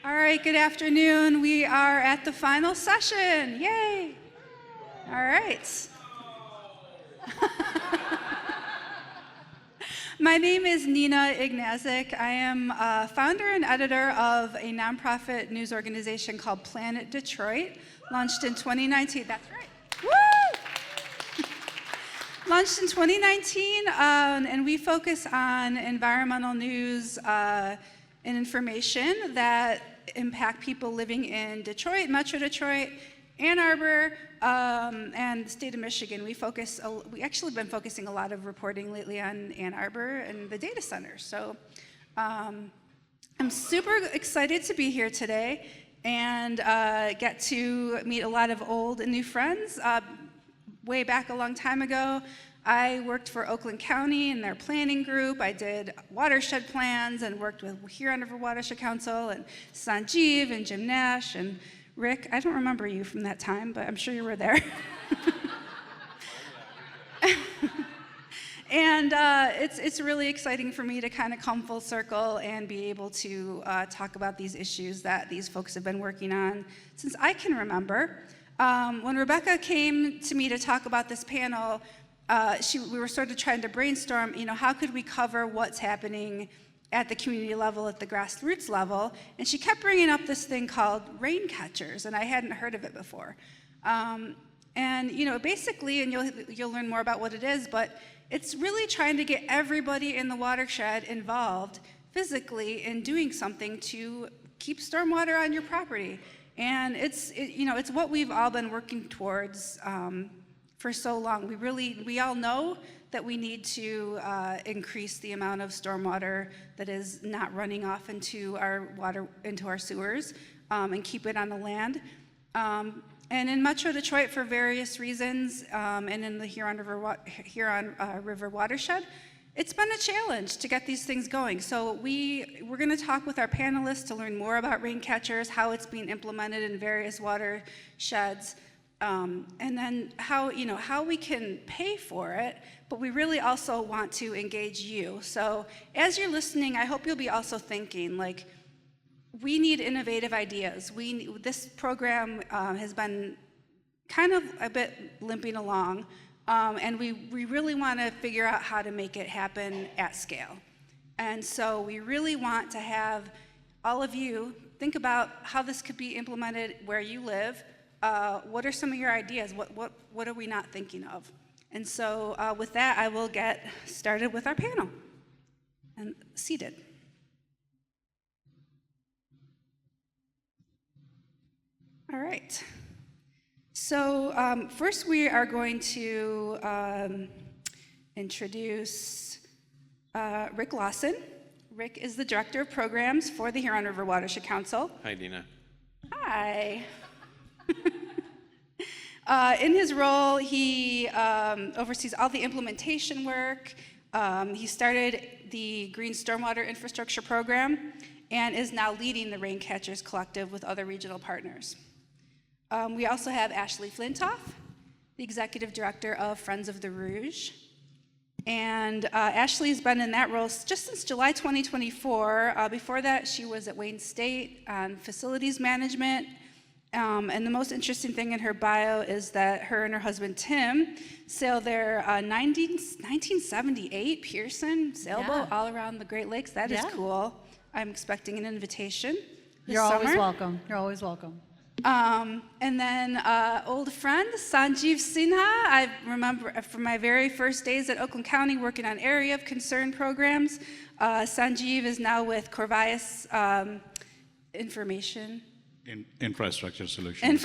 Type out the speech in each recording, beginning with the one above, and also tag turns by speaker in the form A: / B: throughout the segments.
A: All right, good afternoon. We are at the final session. Yay! All right. My name is Nina Ignaczak. I am founder and editor of a nonprofit news organization called Planet Detroit, launched in 2019. That's right. Woo! Launched in 2019, and we focus on environmental news and information that impact people living in Detroit, Metro Detroit, Ann Arbor, and the state of Michigan. We actually been focusing a lot of reporting lately on Ann Arbor and the data centers. So I'm super excited to be here today and get to meet a lot of old and new friends. Way back a long time ago, I worked for Oakland County in their planning group. I did watershed plans and worked with Huron River Watershed Council and Sanjeev and Jim Nash and Rick. I don't remember you from that time, but I'm sure you were there. And it's really exciting for me to kind of come full circle and be able to talk about these issues that these folks have been working on since I can remember. When Rebecca came to me to talk about this panel, we were sort of trying to brainstorm, how could we cover what's happening at the community level, at the grassroots level, and she kept bringing up this thing called rain catchers, and I hadn't heard of it before. Basically, and you'll learn more about what it is, but it's really trying to get everybody in the watershed involved physically in doing something to keep stormwater on your property. And it's what we've all been working towards for so long. We all know that we need to increase the amount of stormwater that is not running off into our sewers, and keep it on the land. And in Metro Detroit, for various reasons, and in the Huron River Watershed, it's been a challenge to get these things going. So we're going to talk with our panelists to learn more about rain catchers, how it's being implemented in various watersheds, and then how we can pay for it. But we really also want to engage you. So as you're listening, I hope you'll be also thinking, we need innovative ideas. This program has been kind of a bit limping along, and we really want to figure out how to make it happen at scale. And so we really want to have all of you think about how this could be implemented where you live. What are some of your ideas? What are we not thinking of? And so with that, I will get started with our panel. And seated. All right. So first we are going to introduce Rick Lawson. Rick is the Director of Programs for the Huron River Watershed Council.
B: Hi, Dina.
A: Hi. In his role, he oversees all the implementation work. He started the Green Stormwater Infrastructure Program and is now leading the Rain Catchers Collective with other regional partners. We also have Ashley Flintoff, the Executive Director of Friends of the Rouge. And Ashley's been in that role just since July 2024. Before that, she was at Wayne State on facilities management. And the most interesting thing in her bio is that her and her husband, Tim, sailed their 1978 Pearson sailboat all around the Great Lakes. That is cool. I'm expecting an invitation this summer.
C: Always welcome. You're always welcome.
A: And then old friend, Sanjeev Sinha. I remember from my very first days at Oakland County working on area of concern programs. Sanjeev is now with Corvias
D: Infrastructure Solutions.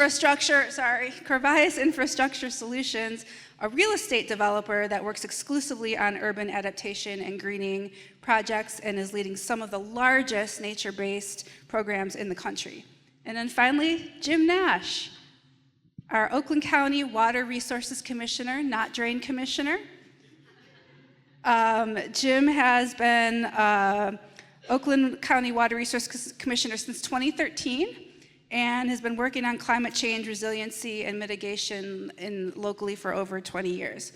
A: Corvias Infrastructure Solutions, a real estate developer that works exclusively on urban adaptation and greening projects and is leading some of the largest nature-based programs in the country. And then finally, Jim Nash, our Oakland County Water Resources Commissioner, not Drain Commissioner. Jim has been Oakland County Water Resource Commissioner since 2013. And has been working on climate change, resiliency, and mitigation locally for over 20 years.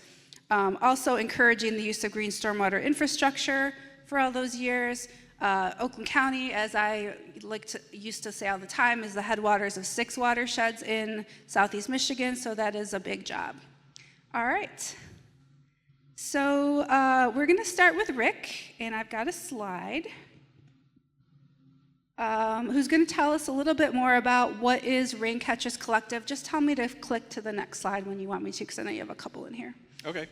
A: Also encouraging the use of green stormwater infrastructure for all those years, Oakland County, as I used to say all the time, is the headwaters of 6 watersheds in southeast Michigan, so that is a big job. All right. So we're going to start with Rick, and I've got a slide. Who's going to tell us a little bit more about what is Raincatchers Collective. Just tell me to click to the next slide when you want me to, because I know you have a couple in here.
B: Okay,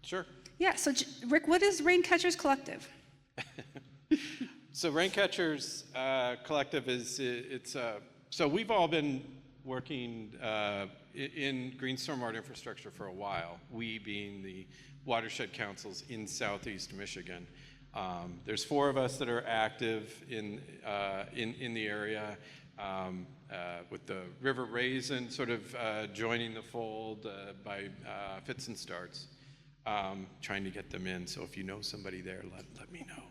B: sure.
A: Yeah, so Rick, what is Raincatchers Collective?
B: So Raincatchers Collective so we've all been working in green stormwater infrastructure for a while, we being the watershed councils in southeast Michigan. There's 4 of us that are active in the area, with the River Raisin sort of joining the fold by fits and starts, trying to get them in. So if you know somebody there, let me know.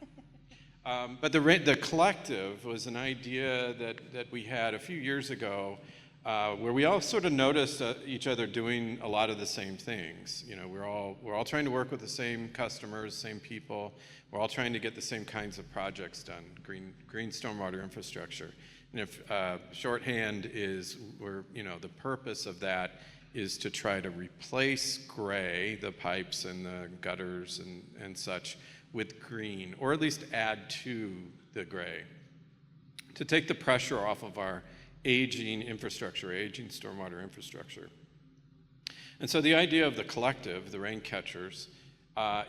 B: But the collective was an idea that we had a few years ago, where we all sort of noticed each other doing a lot of the same things. You know, we're all trying to work with the same customers, same people. We're all trying to get the same kinds of projects done, green stormwater infrastructure. And if shorthand is, the purpose of that is to try to replace gray, the pipes and the gutters and such, with green, or at least add to the gray, to take the pressure off of our aging stormwater infrastructure. And so the idea of the collective, the Raincatchers,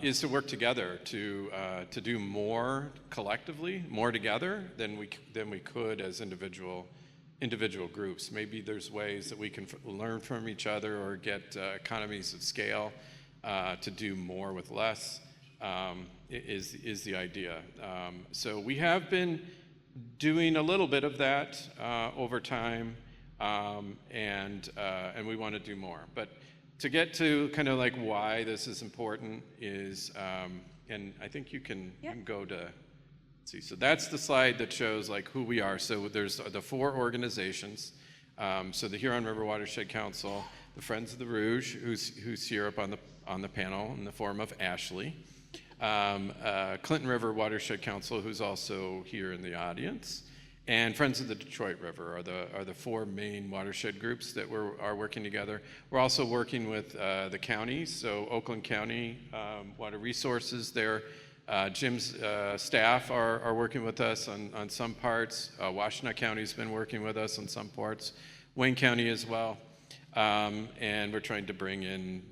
B: is to work together to do more collectively, more together than we could as individual groups. Maybe there's ways that we can learn from each other or get economies of scale to do more with less, is the idea. So we have been doing a little bit of that over time, and we want to do more. But to get to kind of like why this is important is, and I think you can go to, let's see, so that's the slide that shows like who we are. So there's the 4 organizations. So the Huron River Watershed Council, the Friends of the Rouge, who's here up on the panel in the form of Ashley. Clinton River Watershed Council, who's also here in the audience, and Friends of the Detroit River are the 4 main watershed groups that are working together. We're also working with the counties, so Oakland County Water Resources, Jim's staff are working with us on some parts. Washtenaw County's been working with us on some parts. Wayne County as well. And we're trying to bring in,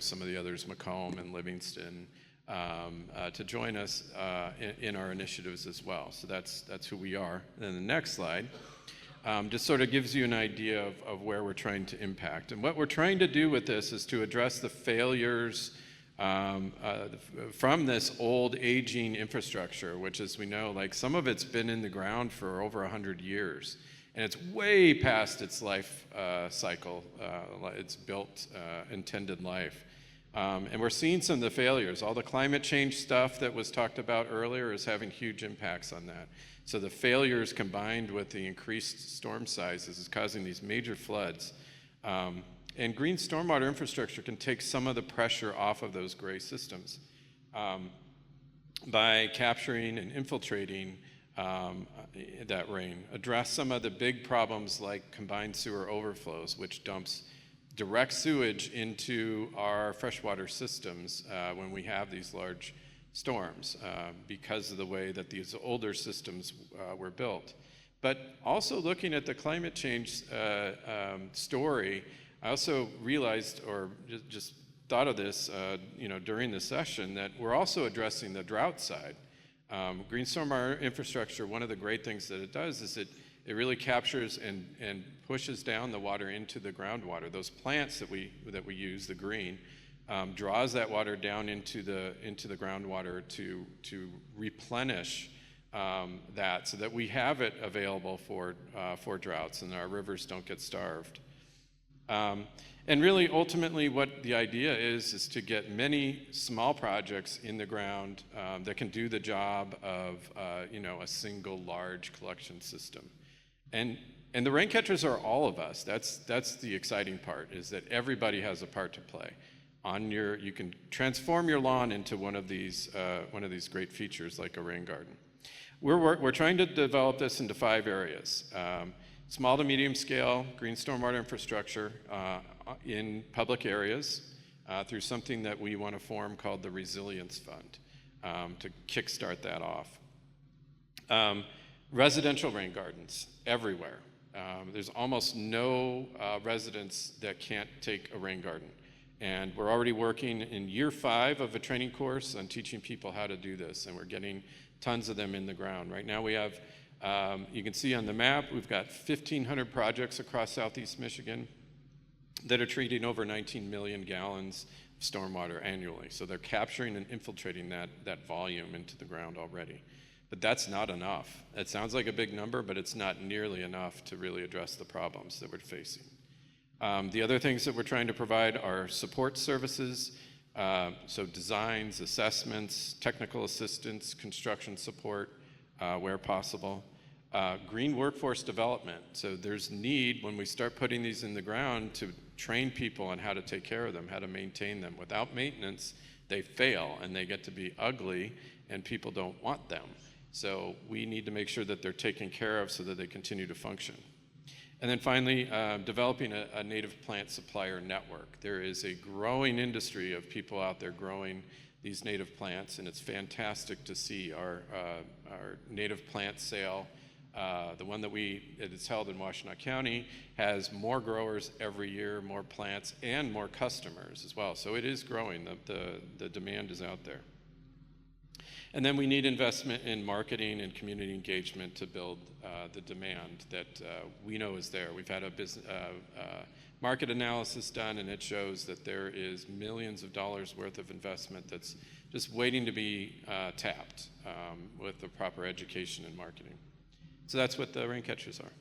B: some of the others, Macomb and Livingston, to join us in our initiatives as well. So that's who we are. And then the next slide just sort of gives you an idea of where we're trying to impact. And what we're trying to do with this is to address the failures from this old aging infrastructure, which, as we know, like some of it's been in the ground for over 100 years. And it's way past its life cycle, its built intended life. And we're seeing some of the failures. All the climate change stuff that was talked about earlier is having huge impacts on that. So the failures combined with the increased storm sizes is causing these major floods. And green stormwater infrastructure can take some of the pressure off of those gray systems by capturing and infiltrating that rain, address some of the big problems like combined sewer overflows, which dumps direct sewage into our freshwater systems when we have these large storms because of the way that these older systems were built. But also looking at the climate change story, I also realized, or just thought of this during the session, that we're also addressing the drought side. Green stormwater infrastructure, one of the great things that it does is it really captures and pushes down the water into the groundwater. Those plants that we use, the green, draws that water down into the groundwater to replenish that, so that we have it available for droughts and our rivers don't get starved. And really, ultimately, what the idea is to get many small projects in the ground that can do the job of a single large collection system. And the Raincatchers are all of us. That's the exciting part, is that everybody has a part to play. You can transform your lawn into one of these great features like a rain garden. We're trying to develop this into 5 areas. Small to medium scale green stormwater infrastructure in public areas through something that we want to form called the Resilience Fund to kickstart that off. Residential rain gardens everywhere. There's almost no residents that can't take a rain garden. And we're already working in year 5 of a training course on teaching people how to do this, and we're getting tons of them in the ground. Right now we have, you can see on the map, we've got 1,500 projects across Southeast Michigan that are treating over 19 million gallons of stormwater annually. So they're capturing and infiltrating that volume into the ground already. But that's not enough. It sounds like a big number, but it's not nearly enough to really address the problems that we're facing. The other things that we're trying to provide are support services, so designs, assessments, technical assistance, construction support where possible. Green workforce development, so there's need when we start putting these in the ground to train people on how to take care of them, how to maintain them. Without maintenance, they fail and they get to be ugly and people don't want them. So we need to make sure that they're taken care of so that they continue to function. And then finally, developing a native plant supplier network. There is a growing industry of people out there growing these native plants, and it's fantastic to see our native plant sale. The one that is held in Washtenaw County has more growers every year, more plants, and more customers as well. So it is growing. The demand is out there. And then we need investment in marketing and community engagement to build the demand that we know is there. We've had a market analysis done, and it shows that there is millions of dollars worth of investment that's just waiting to be tapped with the proper education and marketing. So that's what the rain catchers are.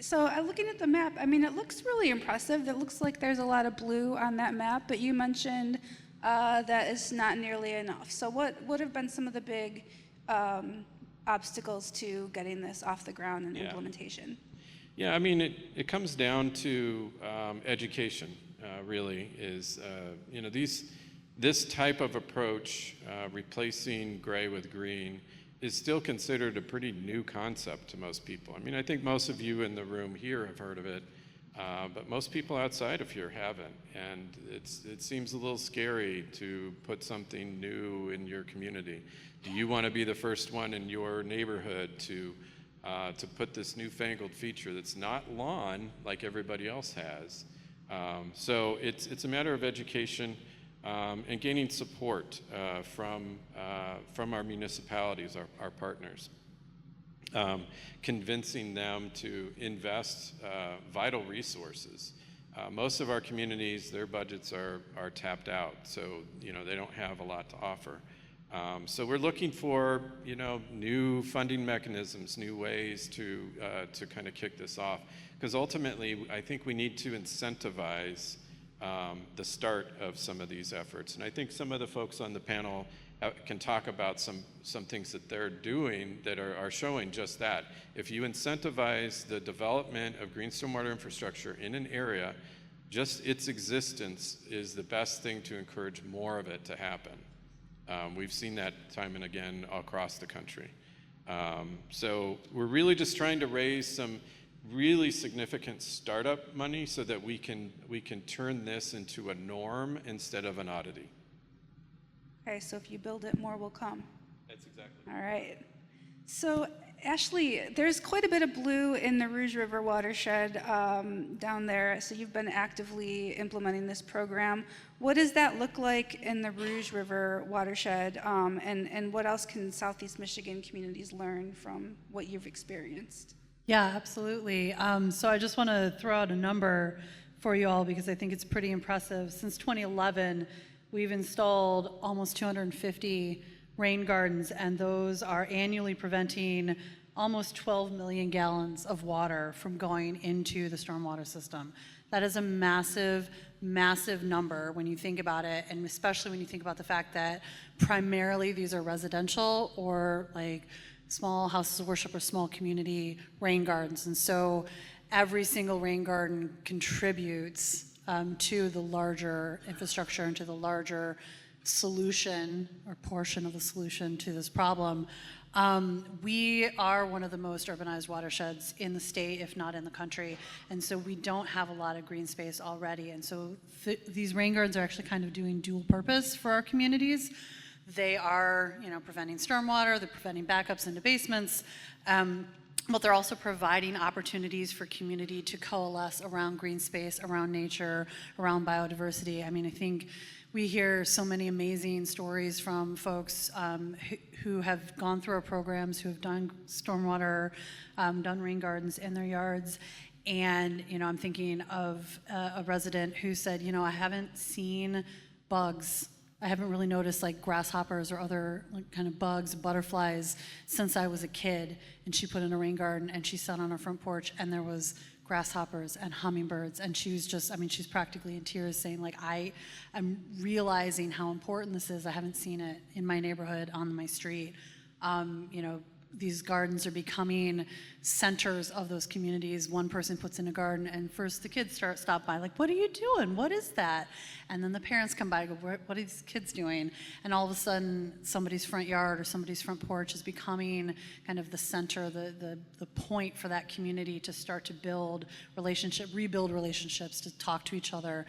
A: So looking at the map, I mean, it looks really impressive. It looks like there's a lot of blue on that map, but you mentioned that is not nearly enough. So what would have been some of the big obstacles to getting this off the ground and implementation?
B: Yeah, I mean, it comes down to education, really, is, this type of approach, replacing gray with green, is still considered a pretty new concept to most people. I mean, I think most of you in the room here have heard of it, but most people outside of here haven't. And it seems a little scary to put something new in your community. Do you want to be the first one in your neighborhood to put this newfangled feature that's not lawn like everybody else has? So it's a matter of education and gaining support from our municipalities, our partners. Convincing them to invest vital resources. Most of our communities, their budgets are tapped out, so they don't have a lot to offer. So we're looking for new funding mechanisms, new ways to kind of kick this off, because ultimately I think we need to incentivize the start of some of these efforts. And I think some of the folks on the panel can talk about some things that they're doing that are showing just that. If you incentivize the development of green stormwater infrastructure in an area, just its existence is the best thing to encourage more of it to happen. We've seen that time and again across the country. So we're really just trying to raise some really significant startup money so that we can turn this into a norm instead of an oddity.
A: Okay, so if you build it, more will come.
B: That's exactly.
A: All right. So Ashley, there's quite a bit of blue in the Rouge River watershed down there. So you've been actively implementing this program. What does that look like in the Rouge River watershed? And what else can Southeast Michigan communities learn from what you've experienced?
C: Yeah, absolutely. So I just want to throw out a number for you all because I think it's pretty impressive. Since 2011, we've installed almost 250 rain gardens, and those are annually preventing almost 12 million gallons of water from going into the stormwater system. That is a massive, massive number when you think about it, and especially when you think about the fact that primarily these are residential or like small houses of worship or small community rain gardens. And so every single rain garden contributes to the larger infrastructure and to the larger solution or portion of the solution to this problem. We are one of the most urbanized watersheds in the state, if not in the country, and so we don't have a lot of green space already. And so these rain gardens are actually kind of doing dual purpose for our communities. They are, preventing stormwater, they're preventing backups into basements, but they're also providing opportunities for community to coalesce around green space, around nature, around biodiversity. I mean, I think we hear so many amazing stories from folks who have gone through our programs, who have done stormwater, done rain gardens in their yards. And, I'm thinking of a resident who said, I haven't seen bugs. I haven't really noticed like grasshoppers or other kind of bugs, butterflies since I was a kid. And she put in a rain garden and she sat on her front porch and there was grasshoppers and hummingbirds. And she was just, she's practically in tears saying like, I am realizing how important this is. I haven't seen it in my neighborhood, on my street. These gardens are becoming centers of those communities. One person puts in a garden, and first the kids stop by, like, what are you doing? What is that? And then the parents come by and go, what are these kids doing? And all of a sudden, somebody's front yard or somebody's front porch is becoming kind of the center, the point for that community to start to rebuild relationships, to talk to each other.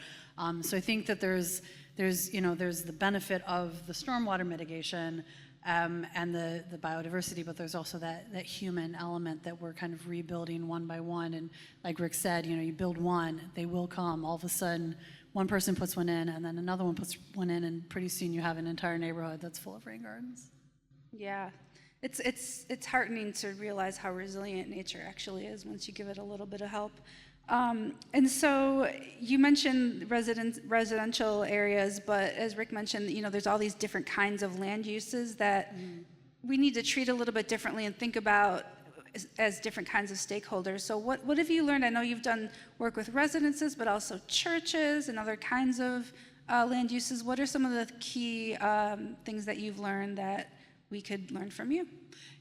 C: So I think that there's the benefit of the stormwater mitigation, and the biodiversity, but there's also that human element that we're kind of rebuilding one by one. And like Rick said, you build one, they will come. All of a sudden, one person puts one in, and then another one puts one in, and pretty soon you have an entire neighborhood that's full of rain gardens.
A: Yeah, it's heartening to realize how resilient nature actually is once you give it a little bit of help. And so you mentioned residential areas, but as Rick mentioned, there's all these different kinds of land uses that we need to treat a little bit differently and think about as different kinds of stakeholders. So what have you learned? I know you've done work with residences, but also churches and other kinds of land uses. What are some of the key things that you've learned that we could learn from you?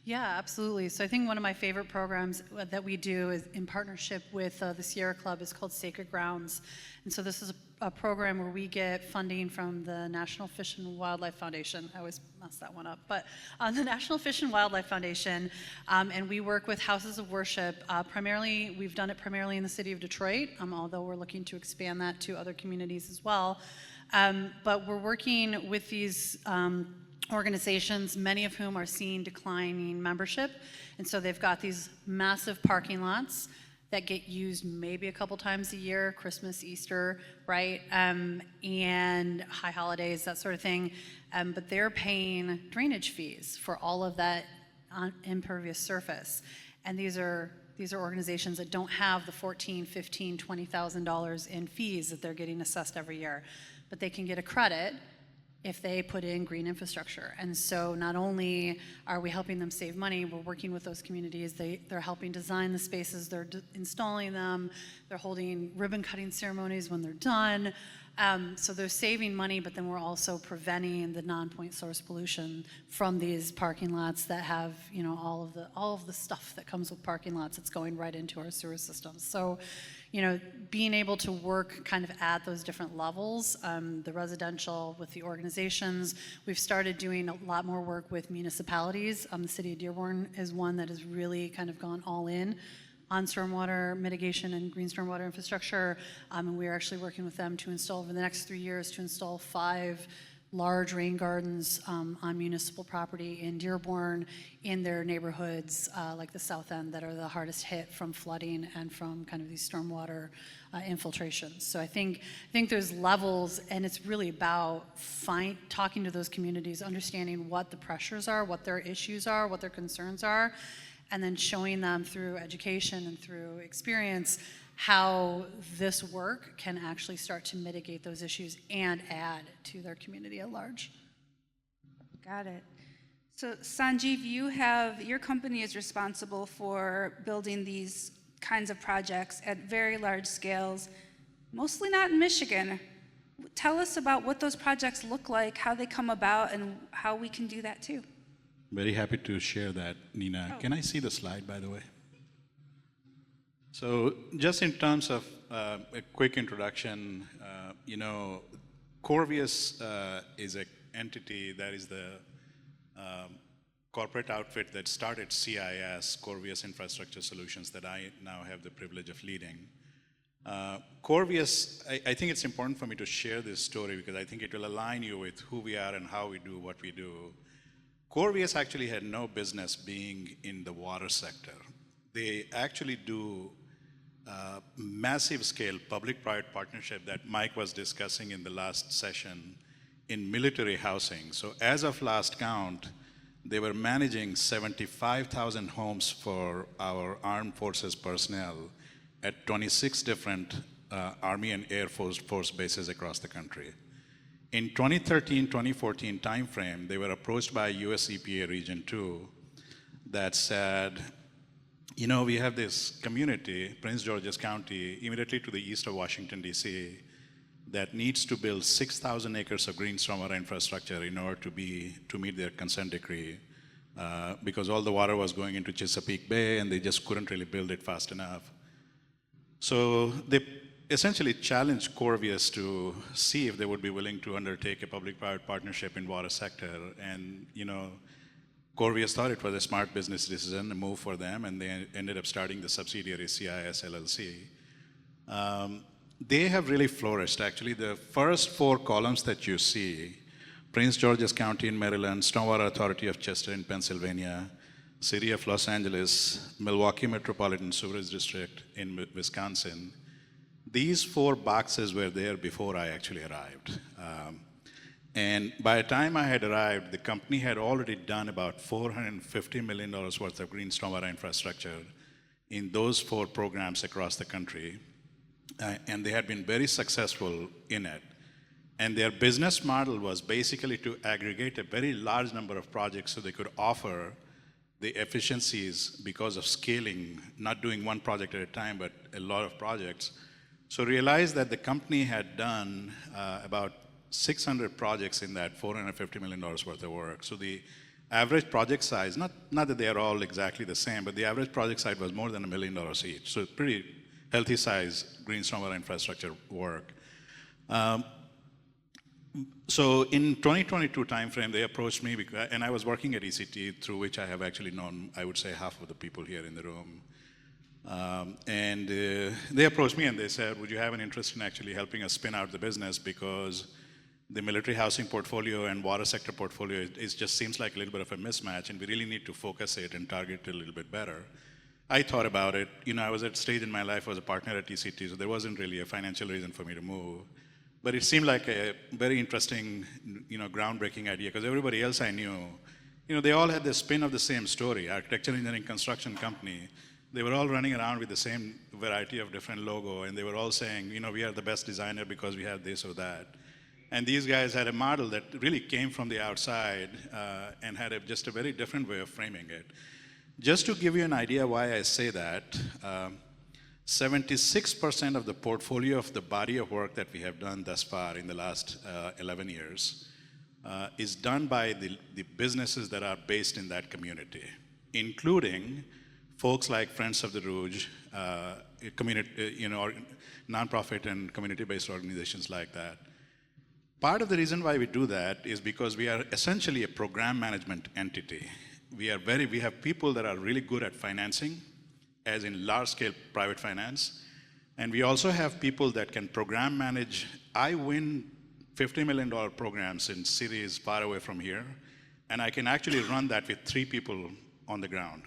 C: Yeah, absolutely. So I think one of my favorite programs that we do is in partnership with the Sierra Club is called Sacred Grounds. And so this is a program where we get funding from the National Fish and Wildlife Foundation. I always mess that one up. But the National Fish and Wildlife Foundation, and we work with houses of worship. We've done it primarily in the city of Detroit, although we're looking to expand that to other communities as well. But we're working with these organizations, many of whom are seeing declining membership. And so they've got these massive parking lots that get used maybe a couple times a year, Christmas, Easter, right? And high holidays, that sort of thing. But they're paying drainage fees for all of that impervious surface. And these are organizations that don't have the $14,000, $15,000, $20,000 in fees that they're getting assessed every year. But they can get a credit if they put in green infrastructure. And so not only are we helping them save money, we're working with those communities. They're helping design the spaces, they're installing them, they're holding ribbon cutting ceremonies when they're done. So they're saving money, but then we're also preventing the non-point source pollution from these parking lots that have, all of the stuff that comes with parking lots that's going right into our sewer systems. So, being able to work kind of at those different levels, the residential with the organizations. We've started doing a lot more work with municipalities. The city of Dearborn is one that has really kind of gone all in on stormwater mitigation and green stormwater infrastructure. And we're actually working with them to install, over the next 3 years, to install 5 large rain gardens on municipal property in Dearborn, in their neighborhoods, like the South End, that are the hardest hit from flooding and from kind of these stormwater infiltrations. So I think there's levels, and it's really about talking to those communities, understanding what the pressures are, what their issues are, what their concerns are, and then showing them through education and through experience how this work can actually start to mitigate those issues and add to their community at large.
A: Got it. So Sanjeev, your company is responsible for building these kinds of projects at very large scales, mostly not in Michigan. Tell us about what those projects look like, how they come about, and how we can do that too.
D: Very happy to share that, Nina.
A: Oh.
D: Can I see the slide, by the way? So just in terms of a quick introduction, Corvius is an entity that is the corporate outfit that started CIS, Corvius Infrastructure Solutions, that I now have the privilege of leading. Corvius, I think it's important for me to share this story because I think it will align you with who we are and how we do what we do. Corvius actually had no business being in the water sector. They actually do massive scale public-private partnership that Mike was discussing in the last session in military housing. So as of last count, they were managing 75,000 homes for our armed forces personnel at 26 different Army and Air Force bases across the country. In 2013-2014 timeframe, they were approached by US EPA Region 2 that said, you know, we have this community, Prince George's County, immediately to the east of Washington, D.C., that needs to build 6,000 acres of green stormwater infrastructure in order to meet their consent decree, because all the water was going into Chesapeake Bay and they just couldn't really build it fast enough. So they essentially challenged Corvius to see if they would be willing to undertake a public-private partnership in water sector. And, you know, Corvius thought it was a smart business decision, a move for them, and they ended up starting the subsidiary CIS LLC. They have really flourished, actually. The first 4 columns that you see, Prince George's County in Maryland, Stormwater Authority of Chester in Pennsylvania, City of Los Angeles, Milwaukee Metropolitan Sewerage District in Wisconsin, these 4 boxes were there before I actually arrived. And by the time I had arrived, the company had already done about $450 million worth of green stormwater infrastructure in those 4 programs across the country. And they had been very successful in it. And their business model was basically to aggregate a very large number of projects so they could offer the efficiencies because of scaling, not doing one project at a time, but a lot of projects. So realized that the company had done about 600 projects in that $450 million worth of work. So the average project size, not that they are all exactly the same, but the average project size was more than $1 million each. So pretty healthy size green stormwater infrastructure work. So in 2022 timeframe, they approached me, and I was working at ECT, through which I have actually known, I would say, half of the people here in the room. They approached me and they said, would you have an interest in actually helping us spin out the business, because the military housing portfolio and water sector portfolio, it just seems like a little bit of a mismatch, and we really need to focus it and target it a little bit better. I thought about it. You know, I was at a stage in my life, I was a partner at ECT, so there wasn't really a financial reason for me to move. But it seemed like a very interesting, you know, groundbreaking idea, because everybody else I knew, you know, they all had the spin of the same story, architecture, engineering, construction company. They were all running around with the same variety of different logo, and they were all saying, you know, we are the best designer because we have this or that. And these guys had a model that really came from the outside and had just a very different way of framing it. Just to give you an idea why I say that, 76% of the portfolio of the body of work that we have done thus far in the last 11 years is done by the businesses that are based in that community, including folks like Friends of the Rouge, community, you know, nonprofit and community-based organizations like that. Part of the reason why we do that is because we are essentially a program management entity. We have people that are really good at financing, as in large-scale private finance, and we also have people that can program manage. I win $50 million programs in cities far away from here, and I can actually run that with 3 people on the ground.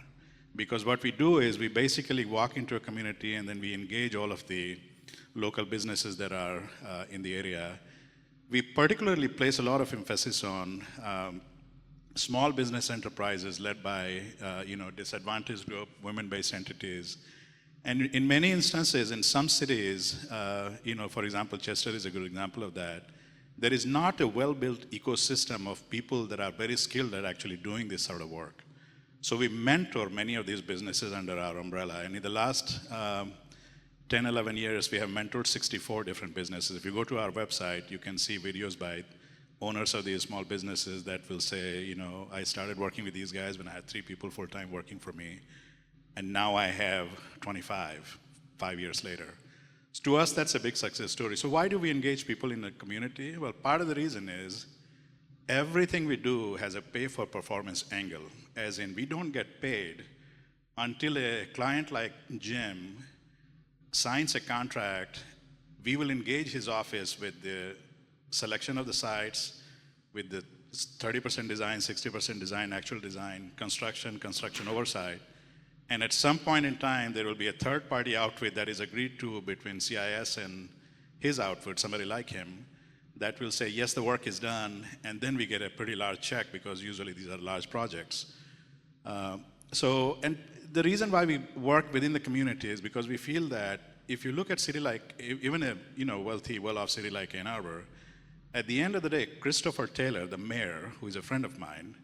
D: Because what we do is we basically walk into a community and then we engage all of the local businesses that are in the area. We particularly place a lot of emphasis on small business enterprises led by you know, disadvantaged group, women-based entities. And in many instances, in some cities, you know, for example, Chester is a good example of that, there is not a well-built ecosystem of people that are very skilled at actually doing this sort of work. So we mentor many of these businesses under our umbrella. And in the last 10, 11 years, we have mentored 64 different businesses. If you go to our website, you can see videos by owners of these small businesses that will say, you know, I started working with these guys when I had 3 people full-time working for me, and now I have 25, 5 years later. So to us, that's a big success story. So why do we engage people in the community? Well, part of the reason is everything we do has a pay-for-performance angle, as in we don't get paid until a client like Jim signs a contract. We will engage his office with the selection of the sites, with the 30% design, 60% design, actual design, construction oversight. And at some point in time, there will be a third-party outfit that is agreed to between CIS and his outfit, somebody like him, that will say, yes, the work is done, and then we get a pretty large check because usually these are large projects. And the reason why we work within the community is because we feel that if you look at city like, even a wealthy, well-off city like Ann Arbor, at the end of the day, Christopher Taylor, the mayor, who is a friend of mine,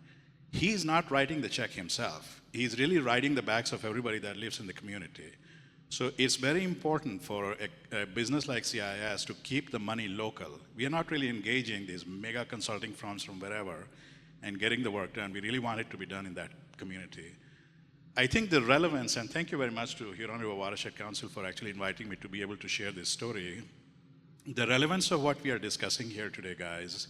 D: he's not writing the check himself. He's really writing the backs of everybody that lives in the community. So it's very important for a business like CIS to keep the money local. We are not really engaging these mega consulting firms from wherever and getting the work done. We really want it to be done in that community. I think the relevance, and thank you very much to Huron River Watershed Council for actually inviting me to be able to share this story. The relevance of what we are discussing here today, guys,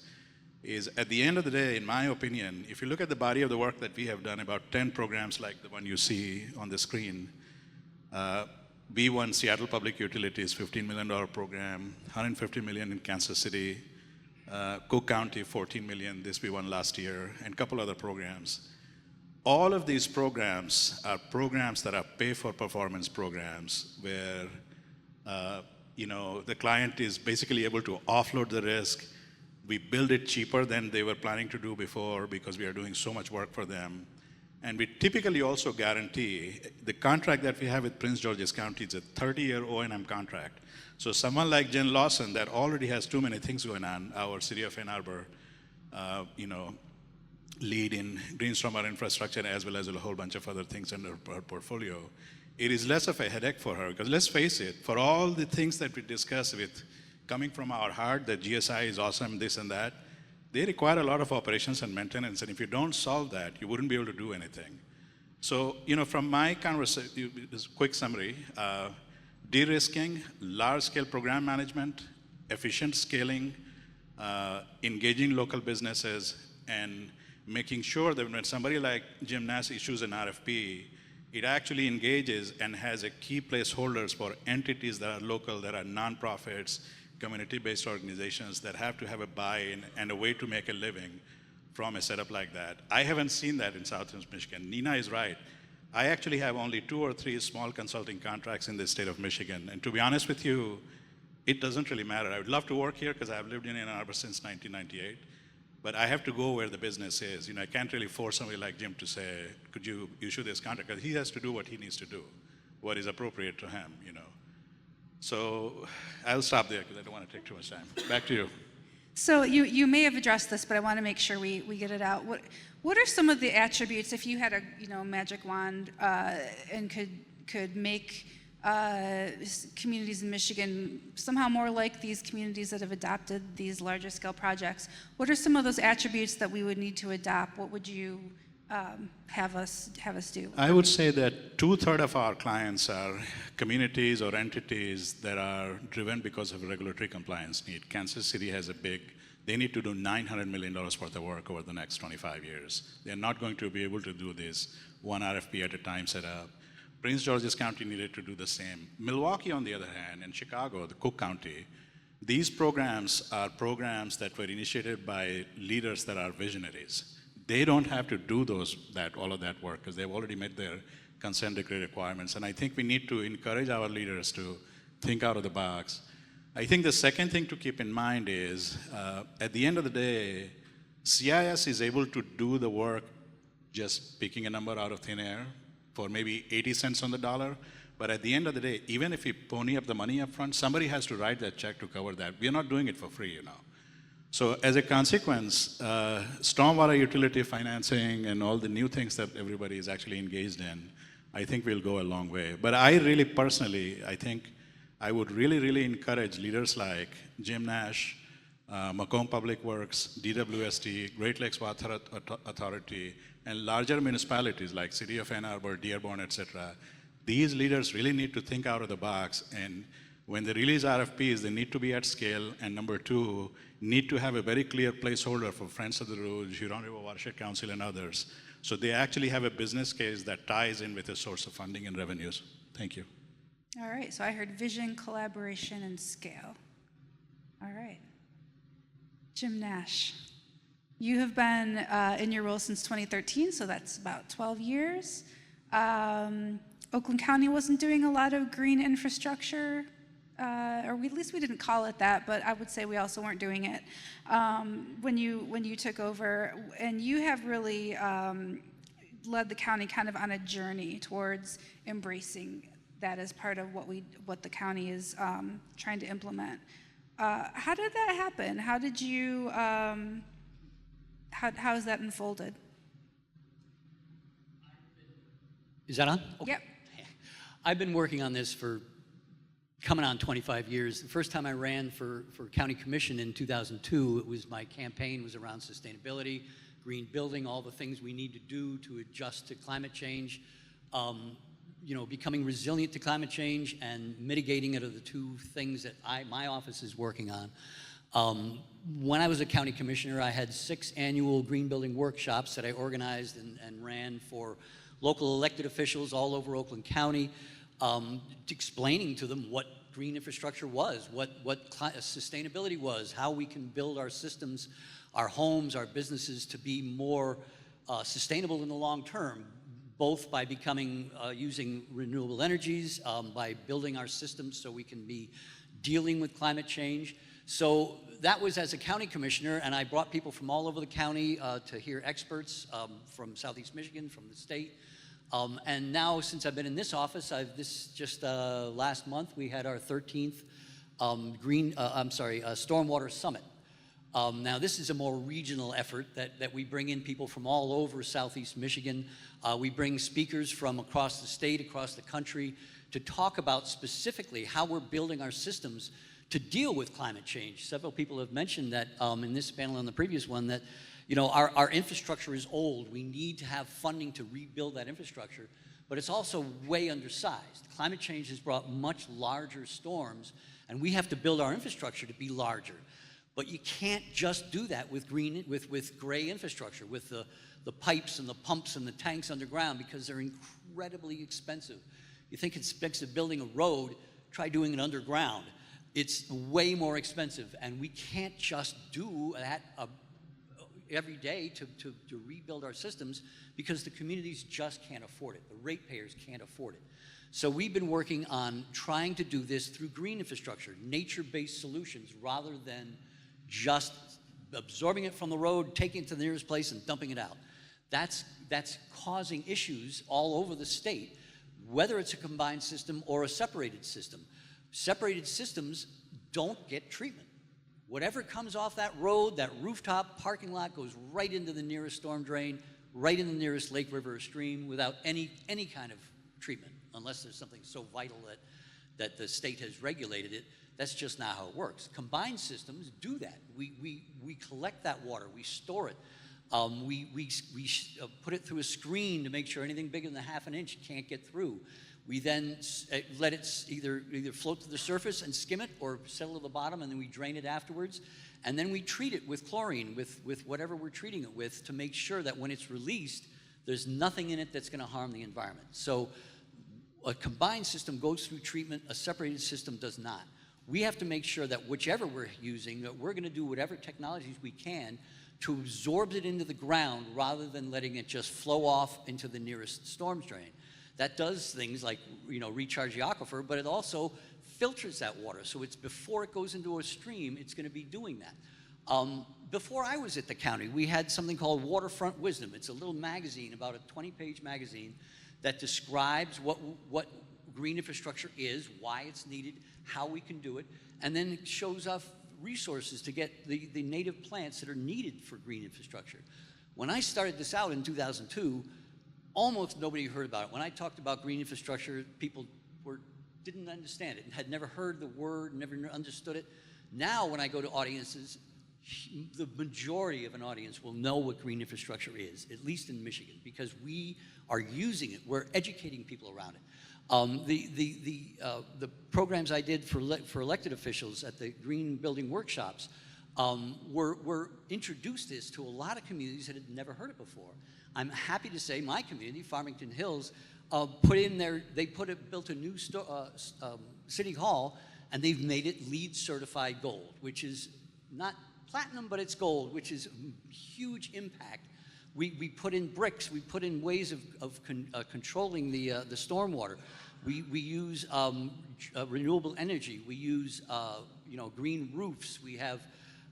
D: is at the end of the day, in my opinion, if you look at the body of the work that we have done, about 10 programs like the one you see on the screen, we won Seattle Public Utilities $15 million program, $150 million in Kansas City, Cook County $14 million, this we won last year, and a couple other programs. All of these programs are programs that are pay-for-performance programs where the client is basically able to offload the risk. We build it cheaper than they were planning to do before because we are doing so much work for them. And we typically also guarantee, the contract that we have with Prince George's County is a 30-year O&M contract. So someone like Jen Lawson that already has too many things going on, our City of Ann Arbor, lead in green stormwater infrastructure as well as a whole bunch of other things in her portfolio, it is less of a headache for her. Because let's face it, for all the things that we discuss with coming from our heart, that GSI is awesome, this and that, they require a lot of operations and maintenance. And if you don't solve that, you wouldn't be able to do anything. So, from my conversation, quick summary, de-risking, large-scale program management, efficient scaling, engaging local businesses, and making sure that when somebody like Jim Nass issues an RFP, it actually engages and has a key placeholders for entities that are local, that are nonprofits, community-based organizations that have to have a buy-in and a way to make a living from a setup like that. I haven't seen that in Southeast Michigan. Nina is right. I actually have only 2 or 3 small consulting contracts in the state of Michigan. And to be honest with you, it doesn't really matter. I would love to work here because I've lived in Ann Arbor since 1998. But I have to go where the business is. I can't really force somebody like Jim to say, could you issue this contract? Because he has to do what he needs to do, what is appropriate to him, So I'll stop there because I don't want to take too much time. Back to you.
A: So you may have addressed this, but I want to make sure we get it out. What are some of the attributes, if you had a magic wand and could make communities in Michigan somehow more like these communities that have adopted these larger scale projects? What are some of those attributes that we would need to adopt? What would you have us do?
D: I would say that 2/3 of our clients are communities or entities that are driven because of regulatory compliance need. Kansas City has they need to do $900 million worth of work over the next 25 years. They're not going to be able to do this one RFP at a time set up. Prince George's County needed to do the same. Milwaukee, on the other hand, and Chicago, the Cook County, these programs are programs that were initiated by leaders that are visionaries. They don't have to do all of that work because they've already met their consent decree requirements. And I think we need to encourage our leaders to think out of the box. I think the second thing to keep in mind is, at the end of the day, CIS is able to do the work just picking a number out of thin air for maybe 80 cents on the dollar. But at the end of the day, even if we pony up the money up front, somebody has to write that check to cover that. We are not doing it for free, So as a consequence, stormwater utility financing and all the new things that everybody is actually engaged in, I think we'll go a long way. But I really personally, I think I would really, really encourage leaders like Jim Nash, Macomb Public Works, DWST, Great Lakes Water Authority, and larger municipalities like City of Ann Arbor, Dearborn, etc. These leaders really need to think out of the box and When they release RFPs, they need to be at scale, and number two, need to have a very clear placeholder for Friends of the Rouge, Huron River Watershed Council, and others. So they actually have a business case that ties in with a source of funding and revenues. Thank you.
A: All right, so I heard vision, collaboration, and scale. All right. Jim Nash, you have been in your role since 2013, so that's about 12 years. Oakland County wasn't doing a lot of green infrastructure, or at least we didn't call it that, but I would say we also weren't doing it when you took over. And you have really led the county kind of on a journey towards embracing that as part of what the county is trying to implement. How did that happen? How did you, how is that unfolded?
E: Is that on? Okay.
A: Yep.
E: I've been working on this for coming on 25 years. The first time I ran for county commission in 2002, it was my campaign was around sustainability, green building, all the things we need to do to adjust to climate change. Becoming resilient to climate change and mitigating it are the two things that my office is working on. When I was a county commissioner, I had 6 annual green building workshops that I organized and ran for local elected officials all over Oakland County, explaining to them what green infrastructure was, what sustainability was, how we can build our systems, our homes, our businesses to be more sustainable in the long term, both by using renewable energies, by building our systems so we can be dealing with climate change. So that was as a county commissioner, and I brought people from all over the county to hear experts from Southeast Michigan, from the state. And now, since I've been in this office, last month we had our 13th Stormwater Summit. Now, this is a more regional effort that we bring in people from all over Southeast Michigan. We bring speakers from across the state, across the country, to talk about specifically how we're building our systems to deal with climate change. Several people have mentioned that in this panel and the previous one that our infrastructure is old. We need to have funding to rebuild that infrastructure, but it's also way undersized. Climate change has brought much larger storms, and we have to build our infrastructure to be larger. But you can't just do that with gray infrastructure, with the pipes and the pumps and the tanks underground, because they're incredibly expensive. You think it's expensive building a road, try doing it underground. It's way more expensive, and we can't just do that every day to rebuild our systems, because the communities just can't afford it. The ratepayers can't afford it. So we've been working on trying to do this through green infrastructure, nature-based solutions, rather than just absorbing it from the road, taking it to the nearest place and dumping it out. That's causing issues all over the state, whether it's a combined system or a separated system. Separated systems don't get treatment. Whatever comes off that road, that rooftop parking lot, goes right into the nearest storm drain, right in the nearest lake, river, or stream, without any kind of treatment, unless there's something so vital that the state has regulated it. That's just not how it works. Combined systems do that. We collect that water, we store it. We put it through a screen to make sure anything bigger than ½ an inch can't get through. We then let it either float to the surface and skim it, or settle to the bottom, and then we drain it afterwards. And then we treat it with chlorine, with whatever we're treating it with, to make sure that when it's released, there's nothing in it that's going to harm the environment. So a combined system goes through treatment, a separated system does not. We have to make sure that whichever we're using, that we're going to do whatever technologies we can to absorb it into the ground, rather than letting it just flow off into the nearest storm drain. That does things like, recharge the aquifer, but it also filters that water. So it's before it goes into a stream, it's going to be doing that. Before I was at the county, we had something called Waterfront Wisdom. It's a little magazine, about a 20-page magazine, that describes what green infrastructure is, why it's needed, how we can do it, and then it shows off resources to get the native plants that are needed for green infrastructure. When I started this out in 2002, almost nobody heard about it. When I talked about green infrastructure, people didn't understand it, and had never heard the word, never understood it. Now, when I go to audiences, the majority of an audience will know what green infrastructure is, at least in Michigan, because we are using it. We're educating people around it. The programs I did for elected officials at the green building workshops were introduced this to a lot of communities that had never heard it before. I'm happy to say my community, Farmington Hills, built a new city hall, and they've made it LEED certified gold, which is not platinum, but it's gold, which is a huge impact. We put in bricks, we put in ways of controlling the stormwater. We use renewable energy. We use green roofs. We have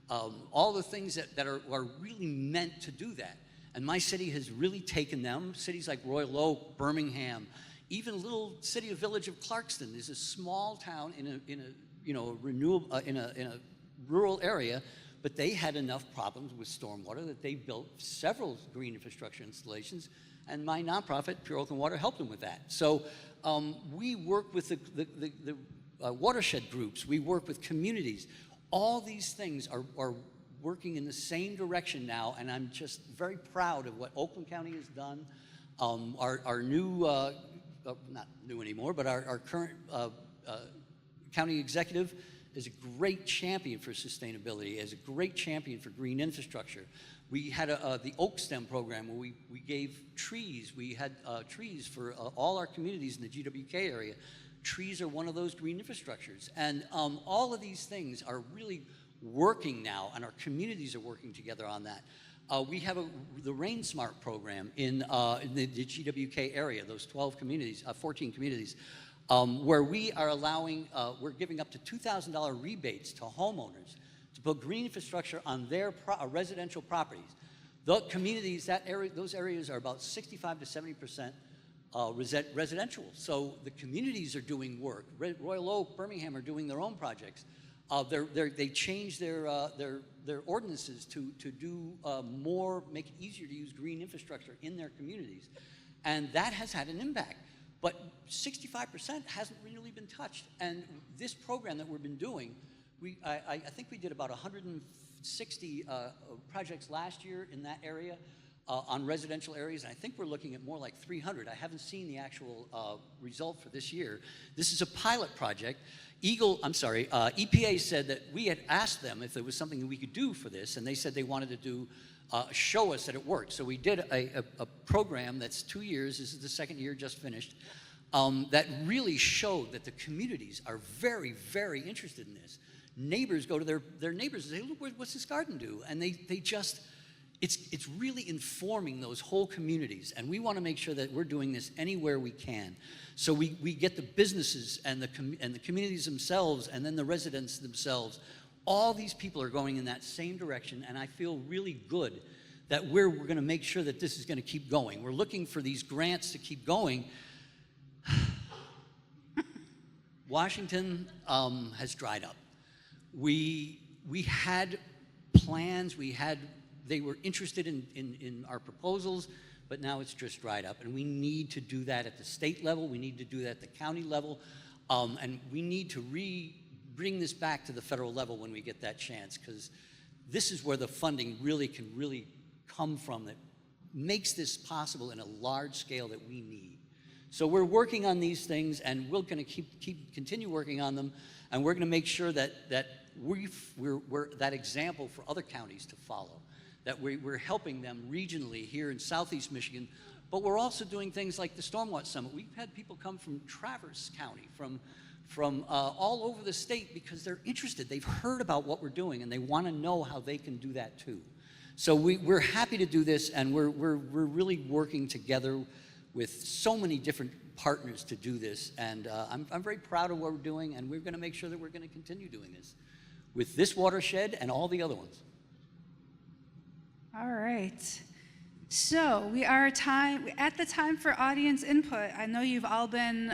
E: all the things that are really meant to do that. And my city has really taken them. Cities like Royal Oak, Birmingham, even a little city or village of Clarkston is a small town in a rural area, but they had enough problems with stormwater that they built several green infrastructure installations, and my nonprofit, Pure Oak and Water, helped them with that. So we work with the watershed groups. We work with communities. All these things are working in the same direction now, and I'm just very proud of what Oakland County has done. Our new, not new anymore, but our current county executive is a great champion for sustainability, is a great champion for green infrastructure. We had the Oak Stem program where we gave trees. We had trees for all our communities in the GWK area. Trees are one of those green infrastructures. And all of these things are really working now, and our communities are working together on that. We have the Rain Smart program in the GWK area, those 12 communities, 14 communities, where we are allowing, we're giving up to $2,000 rebates to homeowners to put green infrastructure on their residential properties. The communities, those areas are about 65 to 70% residential. So the communities are doing work. Royal Oak, Birmingham are doing their own projects. They changed their ordinances to do more, make it easier to use green infrastructure in their communities. And that has had an impact. But 65% hasn't really been touched. And this program that we've been doing, I think we did about 160 projects last year in that area on residential areas. And I think we're looking at more like 300. I haven't seen the actual result for this year. This is a pilot project. EPA said that we had asked them if there was something that we could do for this, and they said they wanted to do show us that it worked. So we did a program that's 2 years. This is the second year, just finished, that really showed that the communities are very, very interested in this. Neighbors go to their neighbors and say, look, what's this garden do? And they just, it's really informing those whole communities. And we want to make sure that we're doing this anywhere we can. So we get the businesses and the communities themselves, and then the residents themselves. All these people are going in that same direction, and I feel really good that we're going to make sure that this is going to keep going. We're looking for these grants to keep going. Washington has dried up. We had plans, they were interested in our proposals, but now it's just dried up. And we need to do that at the state level, we need to do that at the county level, and we need to bring this back to the federal level when we get that chance, because this is where the funding can really come from that makes this possible in a large scale that we need. So we're working on these things, and we're going to continue working on them, and we're going to make sure that we're that example for other counties to follow, that we're helping them regionally here in Southeast Michigan, but we're also doing things like the Stormwater Summit. We've had people come from Traverse County, from all over the state, because they're interested. They've heard about what we're doing, and they want to know how they can do that too. So we're happy to do this, and we're really working together with so many different partners to do this. And I'm very proud of what we're doing, and we're going to make sure that we're going to continue doing this with this watershed and all the other ones.
A: All right. So we are at the time for audience input. I know you've all been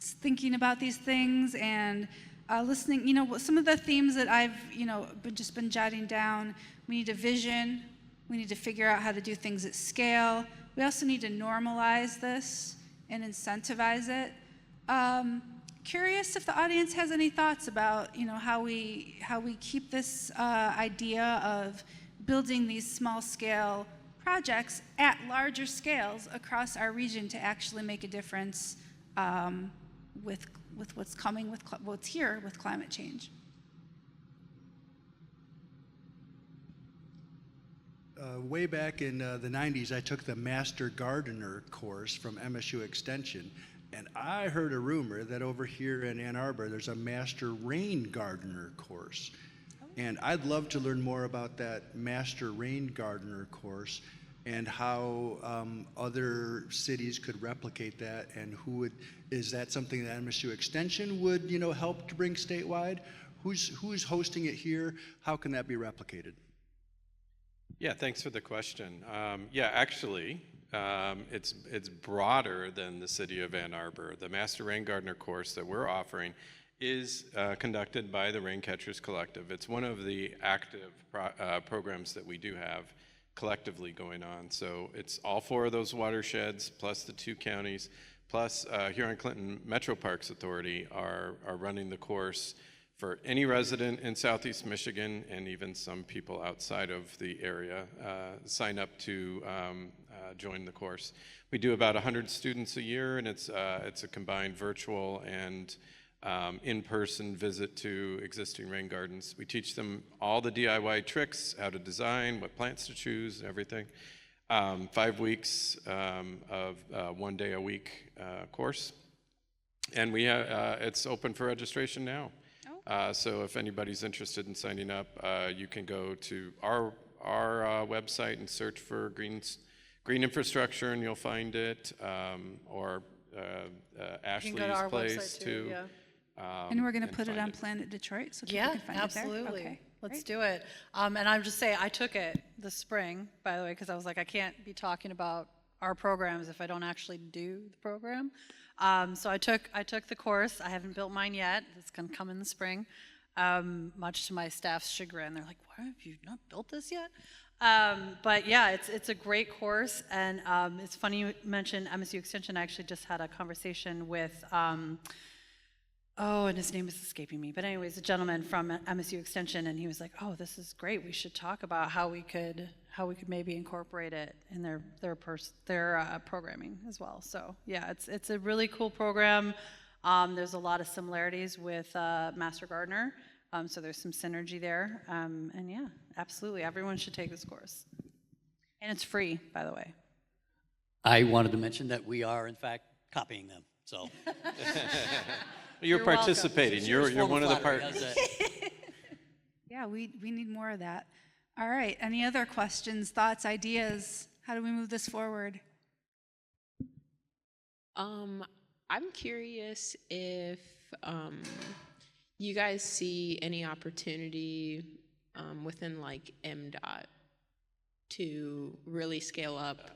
A: thinking about these things and listening. You know, some of the themes that I've just been jotting down. We need a vision. We need to figure out how to do things at scale. We also need to normalize this and incentivize it. Curious if the audience has any thoughts about how we keep this idea of building these small scale projects at larger scales across our region to actually make a difference with what's coming, with what's here with climate change.
F: Way back in the 90s, I took the Master Gardener course from MSU Extension, and I heard a rumor that over here in Ann Arbor, there's a Master Rain Gardener course. And I'd love to learn more about that Master Rain Gardener course and how other cities could replicate that, and is that something that MSU Extension would, help to bring statewide? Who's hosting it here? How can that be replicated?
B: Yeah, thanks for the question. Yeah, actually, it's broader than the city of Ann Arbor. The Master Rain Gardener course that we're offering is conducted by the Raincatchers Collective. It's one of the active programs that we do have collectively going on. So it's all 4 of those watersheds, plus the 2 counties, plus Huron-Clinton Metro Parks Authority are running the course for any resident in Southeast Michigan, and even some people outside of the area sign up to join the course. We do about 100 students a year, and it's a combined virtual and in-person visit to existing rain gardens. We teach them all the DIY tricks, how to design, what plants to choose, everything. 5 weeks of 1 day a week course, and it's open for registration now. So if anybody's interested in signing up, you can go to our website and search for green infrastructure, and you'll find it, or Ashley's place too.
C: Yeah.
A: And we're going to put it on Planet Detroit so people can find
C: absolutely.
A: it there. Okay,
C: Let's
A: great.
C: do it. And I'll just say, I took it this spring, by the way, because I was like, I can't be talking about our programs if I don't actually do the program. So I took the course. I haven't built mine yet. It's going to come in the spring, much to my staff's chagrin. They're like, "Why have you not built this yet?" But yeah, it's a great course, and it's funny you mentioned MSU Extension. I actually just had a conversation with, and his name is escaping me, but anyways, a gentleman from MSU Extension, and he was like, "Oh, this is great. We should talk about how we could maybe incorporate it in their programming as well." So yeah, it's a really cool program. There's a lot of similarities with Master Gardener, so there's some synergy there. And yeah, absolutely, everyone should take this course, and it's free, by the way.
E: I wanted to mention that we are, in fact, copying them. So
B: You're participating. You're one of the partners.
A: Yeah, we need more of that. All right, any other questions, thoughts, ideas? How do we move this forward?
G: I'm curious if you guys see any opportunity within like MDOT to really scale up